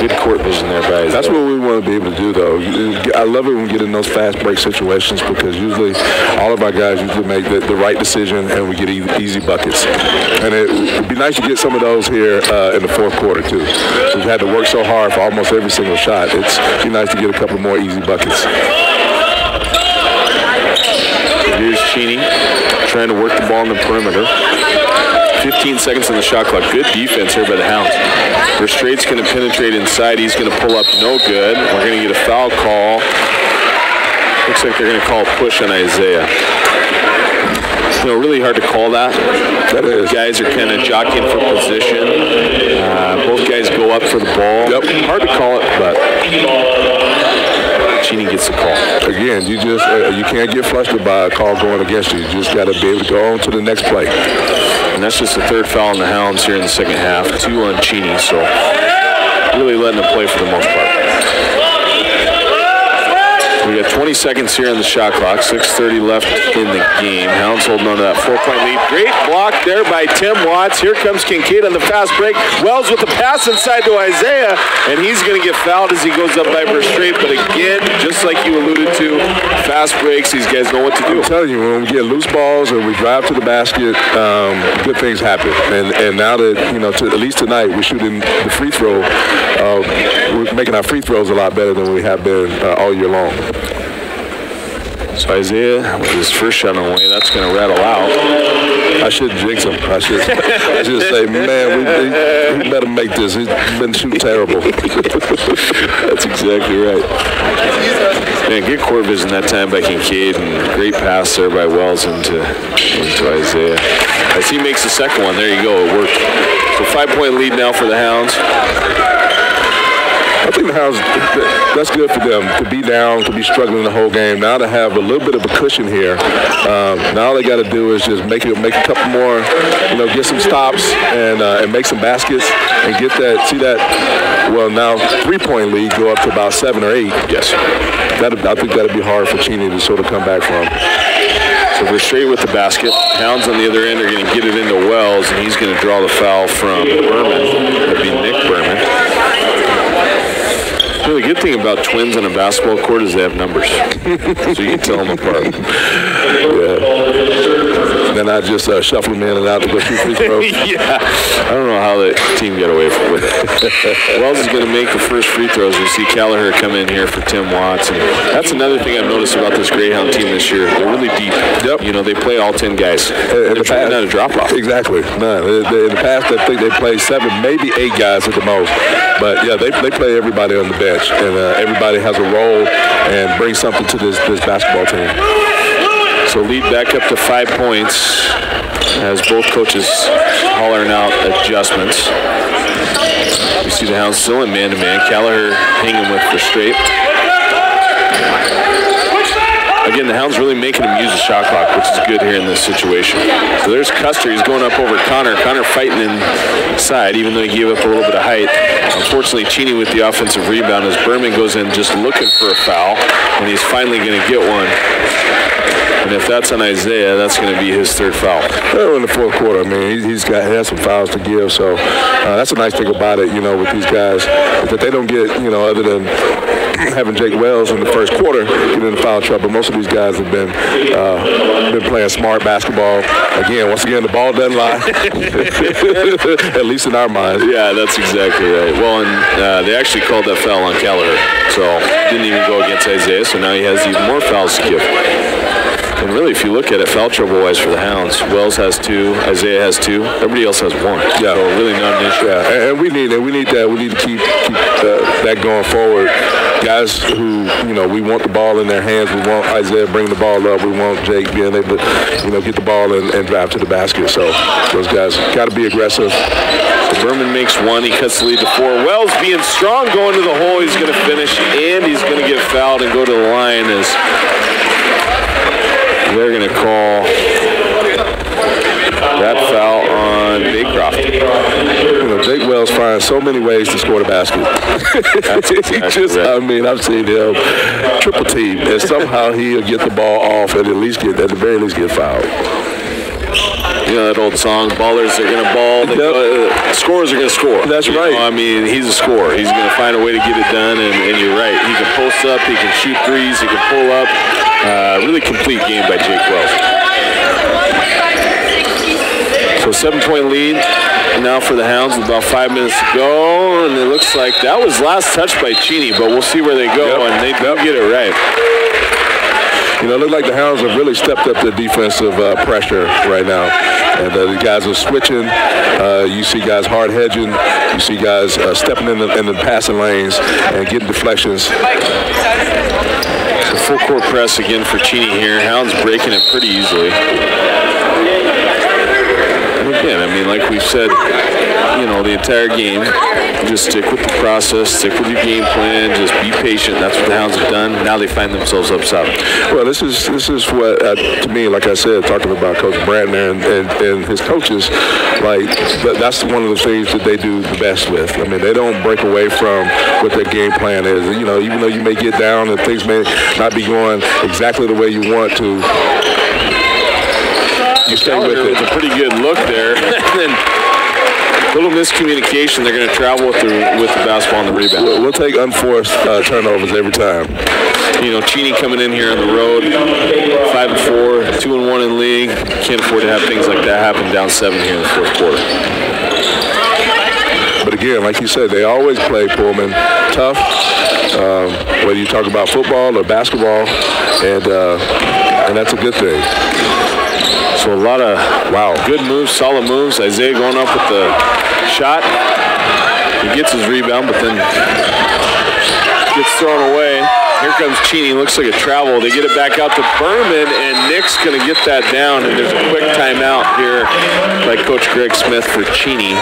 Good court vision there by Isaiah. That's what we want to be able to do, though. I love it when we get in those fast break situations because usually all of our guys usually make the right decision and we get easy buckets. And it'd be nice to get some of those here in the fourth quarter, too. We've had to work so hard for almost every single shot. It'd be nice to get a couple more easy buckets. Here's Cheney trying to work the ball in the perimeter. 15 seconds on the shot clock. Good defense here by the Hounds. Verstraet's going to penetrate inside. He's going to pull up no good. We're going to get a foul call. Looks like they're going to call a push on Isaiah. Really hard to call that. Both guys are kind of jockeying for position. Both guys go up for the ball. Yep. Hard to call it, but Cheney gets the call. Again, you can't get flustered by a call going against you. You just got to be able to go on to the next play. And that's just the third foul on the Hounds here in the second half. 2 on Cheney, so really letting them play for the most part. We got 20 seconds here on the shot clock. 6:30 left in the game. Hounds holding on to that 4-point lead. Great block there by Tim Watts. Here comes Kincaid on the fast break. Wells with the pass inside to Isaiah, and he's going to get fouled as he goes up by Verstraet. But again, just like you alluded to, fast breaks, these guys know what to do. I'm telling you, when we get loose balls or we drive to the basket, good things happen. And now that, at least tonight, we're shooting the free throw. We're making our free throws a lot better than we have been all year long. So Isaiah, with his first shot on the way, that's going to rattle out. I should jinx him. I should say, man, we better make this. He's been shooting terrible. That's exactly right. Man, good court vision that time by Kincaid, and great pass there by Wells into Isaiah. As he makes the second one, there you go, it worked. So 5-point lead now for the Hounds. I think the Hounds, that's good for them to be down, to be struggling the whole game. Now to have a little bit of a cushion here. Now all they got to do is just make a couple more, get some stops and make some baskets and get that. See that? Well, now 3-point lead go up to about 7 or 8. Yes. I think that'd be hard for Cheney to sort of come back from. So Verstraet with the basket. Hounds on the other end are going to get it into Wells, and he's going to draw the foul from Berman. That'd be Nick Berman. The good thing about twins on a basketball court is they have numbers, so you can tell them apart. Yeah. Then I just shuffle them in and out to go shoot free throws. Yeah, I don't know how the team got away with it. Wells is going to make the first free throws. We see Callagher come in here for Tim Watts, and that's another thing I've noticed about this Greyhound team this year. They're really deep. Yep. They play all 10 guys. They're trying not to drop off. Exactly. No, in the past, I think they play 7, maybe 8 guys at the most. But yeah, they play everybody on the bench, and everybody has a role and brings something to this basketball team. So lead back up to 5 points as both coaches hollering out adjustments. We see the Hounds still in man-to-man. Callagher hanging with Verstraet. again, the Hounds really making him use the shot clock, which is good here in this situation. So there's Custer. He's going up over Connor. Connor fighting inside, even though he gave up a little bit of height. Unfortunately, Cheney with the offensive rebound as Berman goes in just looking for a foul, and he's finally going to get one. And if that's on Isaiah, that's going to be his third foul. In the fourth quarter, I mean, he has some fouls to give. So that's a nice thing about it, with these guys, that they don't get, other than having Jake Wells in the first quarter get into foul trouble. Most of these guys have been playing smart basketball. Once again, the ball doesn't lie, at least in our minds. Yeah, that's exactly right. Well, and they actually called that foul on Gallagher, so didn't even go against Isaiah, so now he has even more fouls to give. And really, if you look at it, foul trouble-wise for the Hounds, Wells has 2, Isaiah has 2, everybody else has 1. Yeah, so really not an issue. Yeah, and we need that. We need to keep that going forward. Guys who, we want the ball in their hands. We want Isaiah bring the ball up. We want Jake being able to, get the ball and drive to the basket. So those guys got to be aggressive. So Berman makes 1. He cuts the lead to 4. Wells being strong, going to the hole. He's going to finish, and he's going to get fouled and go to the line as they're going to call that foul on Baycroft. Jake Wells finds so many ways to score the basket. I've seen him triple team, and somehow he'll get the ball off and at the very least get fouled. That old song, ballers are going to ball, scorers are going to score. That's right. He's a scorer. He's going to find a way to get it done, and you're right. He can post up, he can shoot threes, he can pull up. Really complete game by Jake Wells. So 7-point lead now for the Hounds with about 5 minutes to go, and it looks like that was last touch by Cheney, but we'll see where they go, and they do get it right. It looked like the Hounds have really stepped up their defensive pressure right now. And the guys are switching. You see guys hard hedging. You see guys stepping in the passing lanes and getting deflections. So full court press again for Cheney here. Hounds breaking it pretty easily. And again, like we've said, the entire game, just stick with the process, stick with your game plan, just be patient. That's what the Hounds have done. Now they find themselves up 7. Well, this is what, to me, like I said, talking about Coach Brantner and his coaches, that's one of the things that they do the best with. They don't break away from what their game plan is. Even though you may get down and things may not be going exactly the way you want to, you stay with it. It's a pretty good look there. And a little miscommunication. They're going to travel with the basketball on the rebound. We'll take unforced turnovers every time. Cheney coming in here on the road, 5-4, 2-1 in league. Can't afford to have things like that happen down 7 here in the fourth quarter. But again, like you said, they always play Pullman tough, whether you talk about football or basketball, and that's a good thing. So a lot of good moves, solid moves. Isaiah going up with the shot. He gets his rebound, but then gets thrown away. Here comes Cheney. Looks like a travel. They get it back out to Berman, and Nick's going to get that down. And there's a quick timeout here by Coach Greg Smith for Cheney,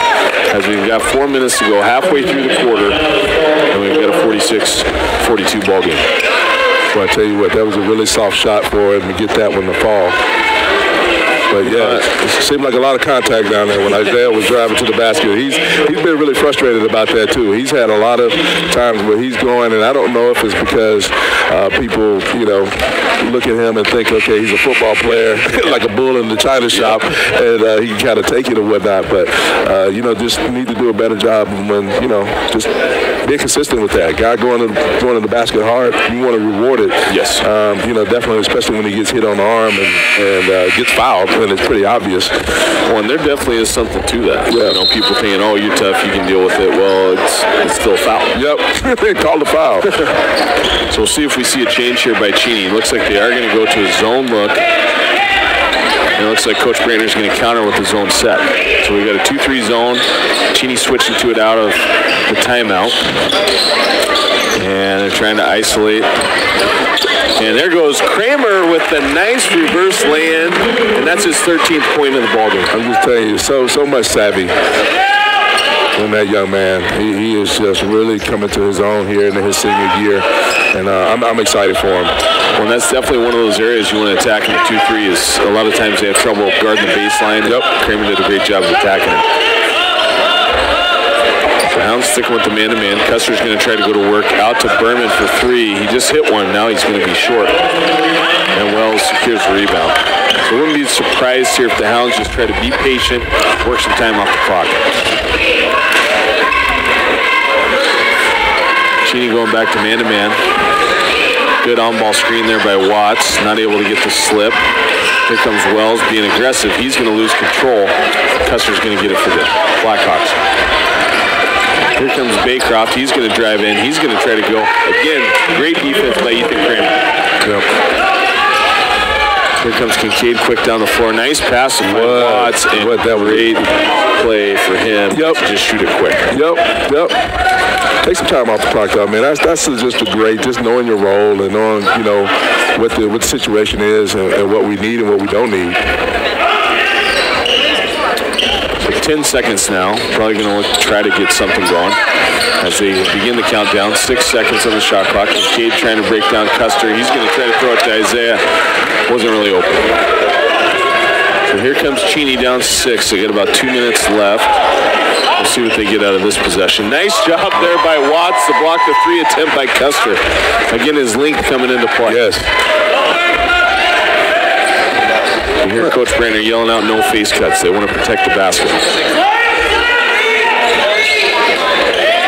as we've got 4 minutes to go, halfway through the quarter, and we've got a 46-42 ball game. Well, I tell you what, that was a really soft shot for him to get that one to fall. But it seemed like a lot of contact down there when Isaiah was driving to the basket. He's been really frustrated about that too. He's had a lot of times where he's going, and I don't know if it's because people, look at him and think, okay, he's a football player, like a bull in the china shop, and he can kind of take it or whatnot. But just need to do a better job when just being consistent with that. Guy going to the basket hard, you want to reward it. Yes. Definitely, especially when he gets hit on the arm and gets fouled. And it's pretty obvious. Well, and there definitely is something to that. Yeah. People thinking, oh, you're tough, you can deal with it. Well, it's still a foul. Yep. They called a foul. So we'll see if we see a change here by Cheney. It looks like they are going to go to a zone look. And it looks like Coach Brandner's going to counter with the zone set. So we've got a 2-3 zone. Cheney switching to it out of the timeout. And they're trying to isolate. And there goes Kramer with the nice reverse land, and that's his 13th point of the ballgame. I'm just telling you, so much savvy. in that young man. He is just really coming to his own here in his senior year, and I'm excited for him. Well, and that's definitely one of those areas you want to attack in the 2-3 is a lot of times they have trouble guarding the baseline. Yep. Kramer did a great job of attacking it. The Hounds sticking with the man-to-man. Custer's going to try to go to work out to Berman for 3. He just hit one. Now he's going to be short. And Wells secures the rebound. So I wouldn't be surprised here if the Hounds just try to be patient, work some time off the clock. Cheney going back to man-to-man. Good on-ball screen there by Watts. Not able to get the slip. Here comes Wells being aggressive. He's going to lose control. Custer's going to get it for the Blackhawks. Here comes Baycroft. He's going to drive in. He's going to try to go. Again, great defense by Ethan Kramer. Yep. Here comes Kincaid quick down the floor. Nice pass by Watts. And great play for him to just shoot it quick. Yep. Take some time off the clock, though, man. That's just a great, just knowing your role and knowing, you know, what the situation is and what we need and what we don't need. 10 seconds now. Probably going to look to try to get something going as they begin the countdown. 6 seconds on the shot clock. Kincaid trying to break down Custer. He's going to try to throw it to Isaiah. Wasn't really open. So here comes Cheney down 6. They got about 2 minutes left. We'll see what they get out of this possession. Nice job there by Watts to block the 3 attempt by Custer. Again, his length coming into play. Yes. You hear Coach Brander yelling out no face cuts. They want to protect the basket.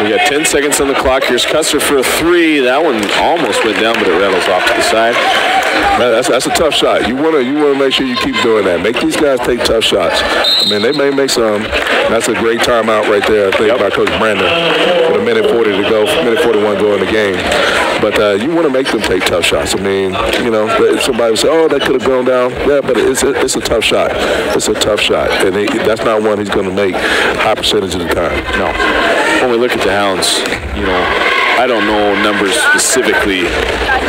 We got 10 seconds on the clock. Here's Custer for a 3. That one almost went down, but it rattles off to the side. That's a tough shot. You want to make sure you keep doing that. Make these guys take tough shots. I mean, they may make some. That's a great timeout right there, I think, by Coach Brandon. With a minute 40 to go, minute 41 to go in the game. But you want to make them take tough shots. I mean, you know, if somebody would say, oh, that could have gone down. Yeah, but it's a tough shot. It's a tough shot. And that's not one he's going to make high percentage of the time. No. When we look at the Hounds, you know, I don't know numbers specifically,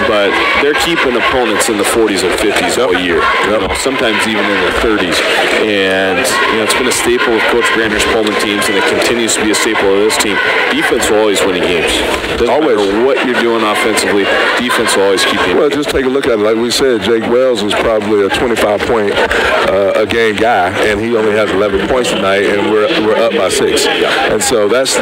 but they're keeping opponents in the 40s and 50s all year. You know, sometimes even in the 30s. And, you know, it's been a staple of Coach Brander's Pullman teams, and it continues to be a staple of this team. Defense will always win games. Doesn't matter what you're doing offensively, defense will always keep you. Well, just take a look at it. Like we said, Jake Wells was probably a 25-point a game guy, and he only has 11 points tonight, and we're up by 6. Yeah. And so that's,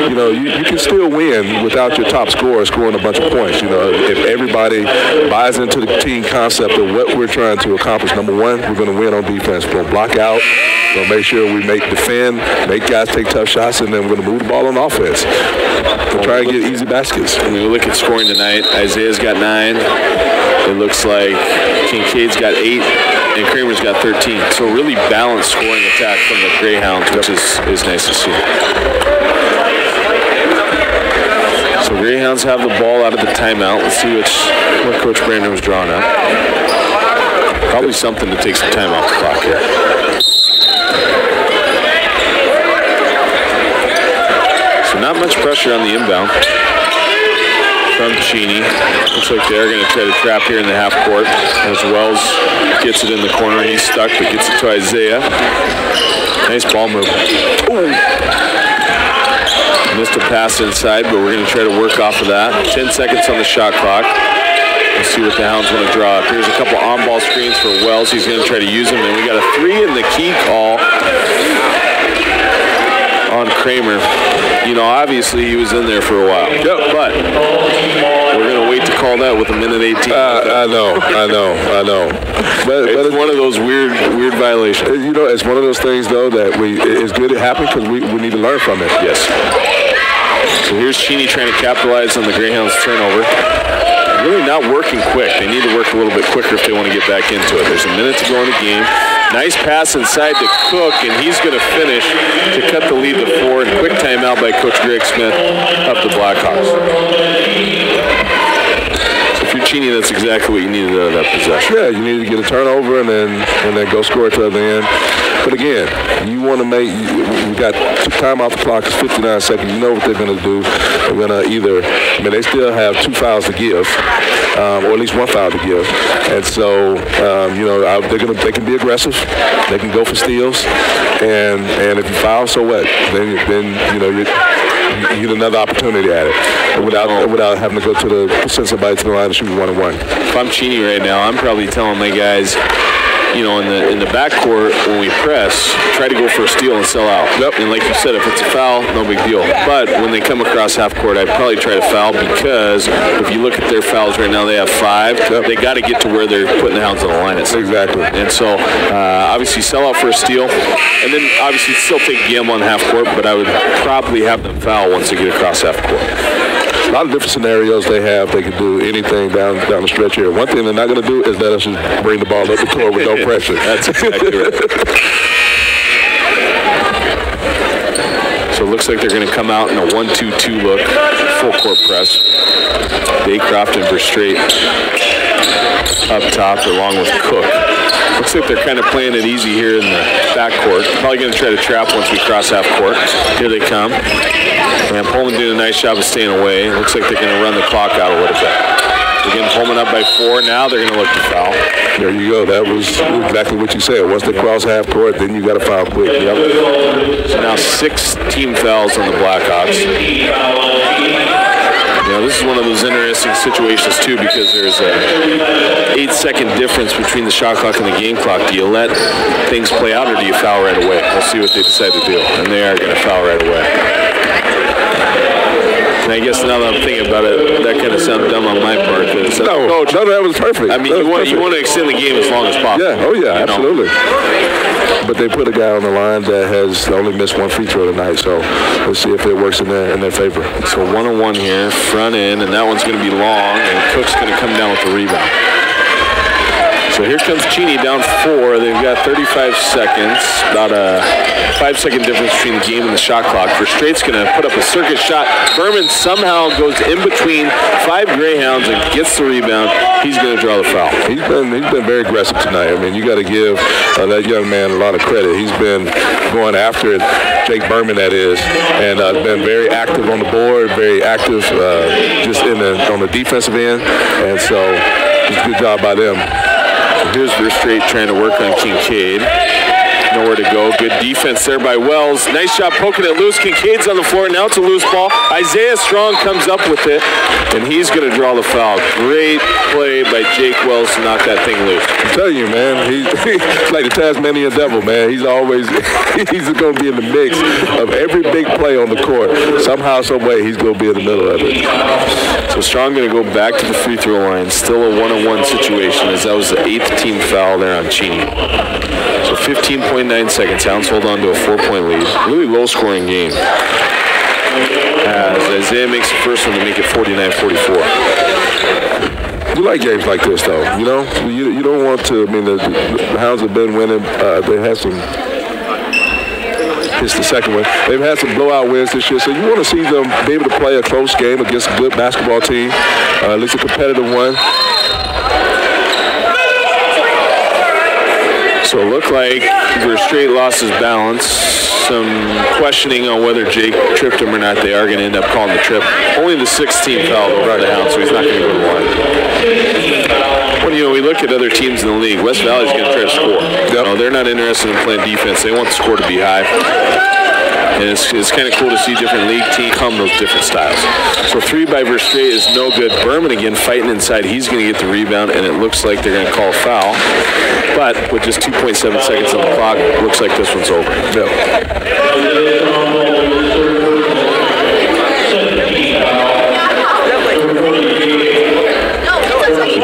you know, you can still win without your top scorer scoring a bunch of points. You know, if everybody buys into the team concept of what we're trying to accomplish, number one, we're going to win on defense. We're going to block out. We're going to make sure we defend, make guys take tough shots, and then we're going to move the ball on offense. We'll try and get easy baskets. When we look at scoring tonight, Isaiah's got 9. It looks like Kincaid's got 8. And Kramer's got 13. So really balanced scoring attack from the Greyhounds, which is nice to see. So Greyhounds have the ball out of the timeout. Let's see what Coach Brandon was drawing up. Probably something to take some time off the clock here. So not much pressure on the inbound from Cheney. Looks like they're going to try to trap here in the half court as Wells gets it in the corner. He's stuck, but gets it to Isaiah. Nice ball move. Ooh. Missed a pass inside, but we're going to try to work off of that. 10 seconds on the shot clock. Let's see what the Hounds want to draw up. Here's a couple on-ball screens for Wells. He's going to try to use them, and we got a 3 in the key call on Kramer. You know, obviously he was in there for a while. Yep. But we're going to wait to call that with a minute 18. I know. But it's one of those weird violations. You know, it's one of those things, though, that it's good it happened because we need to learn from it. Yes. So here's Cheney trying to capitalize on the Greyhounds' turnover. Really not working quick. They need to work a little bit quicker if they want to get back into it. There's a minute to go in the game. Nice pass inside to Cook, and he's going to finish to cut the lead to 4. And quick timeout by Coach Greg Smith of the Blackhawks. So if you're Cheney, that's exactly what you needed out of that possession. Yeah, you need to get a turnover and then go score it to the other end. But again, you want to make. We got time off the clock. It's 59 seconds. You know what they're going to do. They're going to either. I mean, they still have 2 fouls to give, or at least 1 foul to give. And so, they can be aggressive. They can go for steals. And if you foul, so what? Then you get another opportunity at it without having to go to send somebody to the line and shoot 1-on-1. If I'm Cheney right now, I'm probably telling my guys, in the backcourt, when we press, try to go for a steal and sell out. Yep. And like you said, if it's a foul, no big deal. But when they come across half court, I'd probably try to foul, because if you look at their fouls right now, they have 5. Yep. They got to get to where they're putting the hounds on the line. Exactly. And so, obviously, sell out for a steal. And then, obviously, still take game on half court, but I would probably have them foul once they get across half court. A lot of different scenarios they have. They can do anything down the stretch here. One thing they're not going to do is let us just bring the ball up the court with no pressure. That's exactly right. So it looks like they're going to come out in a 1-2-2 look, full court press. Baycroft and Verstraete up top along with Cook. Looks like they're kind of playing it easy here in the backcourt. Probably going to try to trap once we cross half court. Here they come. And Pullman doing a nice job of staying away. Looks like they're going to run the clock out a little bit. Again, Pullman up by 4. Now they're going to look to foul. There you go. That was exactly what you said. Once they cross half court, then you got to foul quick. Yep. So now 6 team fouls on the Blackhawks. This is one of those interesting situations, too, because there's a 8-second difference between the shot clock and the game clock. Do you let things play out, or do you foul right away? We'll see what they decide to do. And they are going to foul right away. And I guess now that I'm thinking about it, that kind of sounded dumb on my part. No, that was perfect. I mean, you want to extend the game as long as possible. Yeah, absolutely. But they put a guy on the line that has only missed 1 free throw tonight, so let's see if it works in their favor. So 1-on-1 here, front end, and that one's going to be long, and Cook's going to come down with the rebound. So here comes Cheney down 4. They've got 35 seconds, about a 5-second difference between the game and the shot clock. Verstraete's going to put up a circus shot. Berman somehow goes in between 5 Greyhounds and gets the rebound. He's going to draw the foul. He's been very aggressive tonight. I mean, you got to give that young man a lot of credit. He's been going after it, Jake Berman, that is, and been very active on the board, very active just on the defensive end, and so it's a good job by them. Here's Verstraete trying to work on Kincaid. Nowhere to go. Good defense there by Wells. Nice job poking it loose. Kincaid's on the floor. Now it's a loose ball. Isaiah Strong comes up with it, and he's going to draw the foul. Great play by Jake Wells to knock that thing loose. I'm telling you, man, he's like the Tasmanian devil, man. He's always he's going to be in the mix of every big play on the court. Somehow, some way, he's going to be in the middle of it. So Strong going to go back to the free throw line. Still a 1-on-1 situation, as that was the 8th team foul there on Cheney. So 15.9 seconds. Hounds hold on to a 4-point lead. Really low-scoring game. As Isaiah makes the first one to make it 49-44. You like games like this, though. You don't want to. I mean, the Hounds have been winning. They had some. It's the second one. They've had some blowout wins this year, so you want to see them be able to play a close game against a good basketball team, at least a competitive one. So it looked like Verstraete lost his balance. Some questioning on whether Jake tripped him or not. They are going to end up calling the trip. Only the 6th team fouled over the Hounds, so he's not going to go to the line. Well, we look at other teams in the league. West Valley's going to try to score. Yep. They're not interested in playing defense. They want the score to be high. And it's kind of cool to see different league teams come those different styles. So 3 by Verstraete is no good. Berman again fighting inside. He's going to get the rebound, and it looks like they're going to call a foul. But with just 2.7 seconds on the clock, it looks like this one's over. Yep.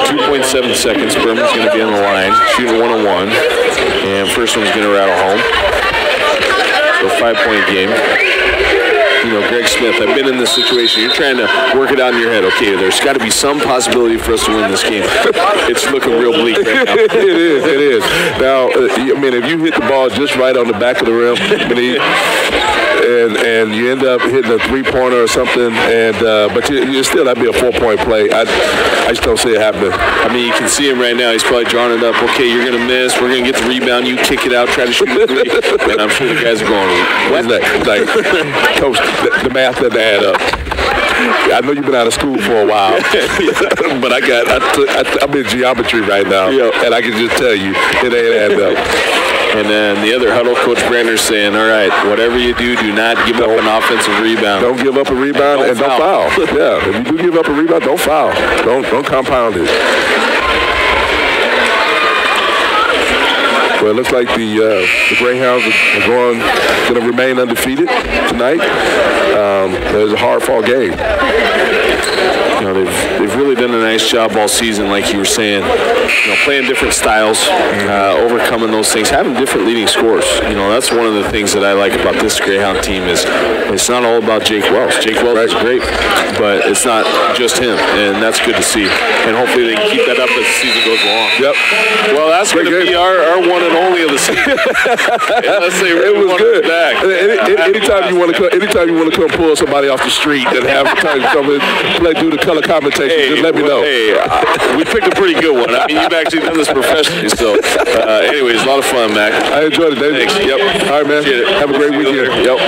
2.7 seconds. Berman's going to be on the line, shooting 1-on-1. And first one's going to rattle home. So 5-point game. Greg Smith, I've been in this situation. You're trying to work it out in your head. Okay, there's got to be some possibility for us to win this game. It's looking real bleak right now. It is. Now, I mean, if you hit the ball just right on the back of the rim, and you end up hitting a 3-pointer or something, and but you still that'd be a 4-point play. I just don't see it happening. I mean, you can see him right now. He's probably drawing it up. Okay, you're going to miss. We're going to get the rebound. You kick it out, try to shoot a 3. And I'm sure the guys are going, what is that? Like, Coach, the math doesn't add up. I know you've been out of school for a while, but I'm in geometry right now, and I can just tell you it ain't adding up. And then the other huddle, Coach Brander's saying, all right, whatever you do, do not give up an offensive rebound. Don't give up a rebound and don't foul. Yeah, if you do give up a rebound, don't foul. Don't compound it. Well, it looks like the Greyhounds are going to remain undefeated tonight. There's a hard-fought game. You know, they've really done a nice job all season, like you were saying. You know, playing different styles, overcoming those things, having different leading scores. You know, that's one of the things that I like about this Greyhound team is it's not all about Jake Wells. Jake Wells is great, but it's not just him, and that's good to see. And hopefully they can keep that up as the season goes along. Yep. Well, that's going to be our one and only of the season. Unless they really want it back. Anytime you want to come pull somebody off the street and have time to come in, do the color commentation, just let me know. Hey, we picked a pretty good one. I mean, you've actually done this professionally, so anyways, a lot of fun, Mac. I enjoyed it, David. Thanks. Yep. All right, man. Have a great weekend. Yep.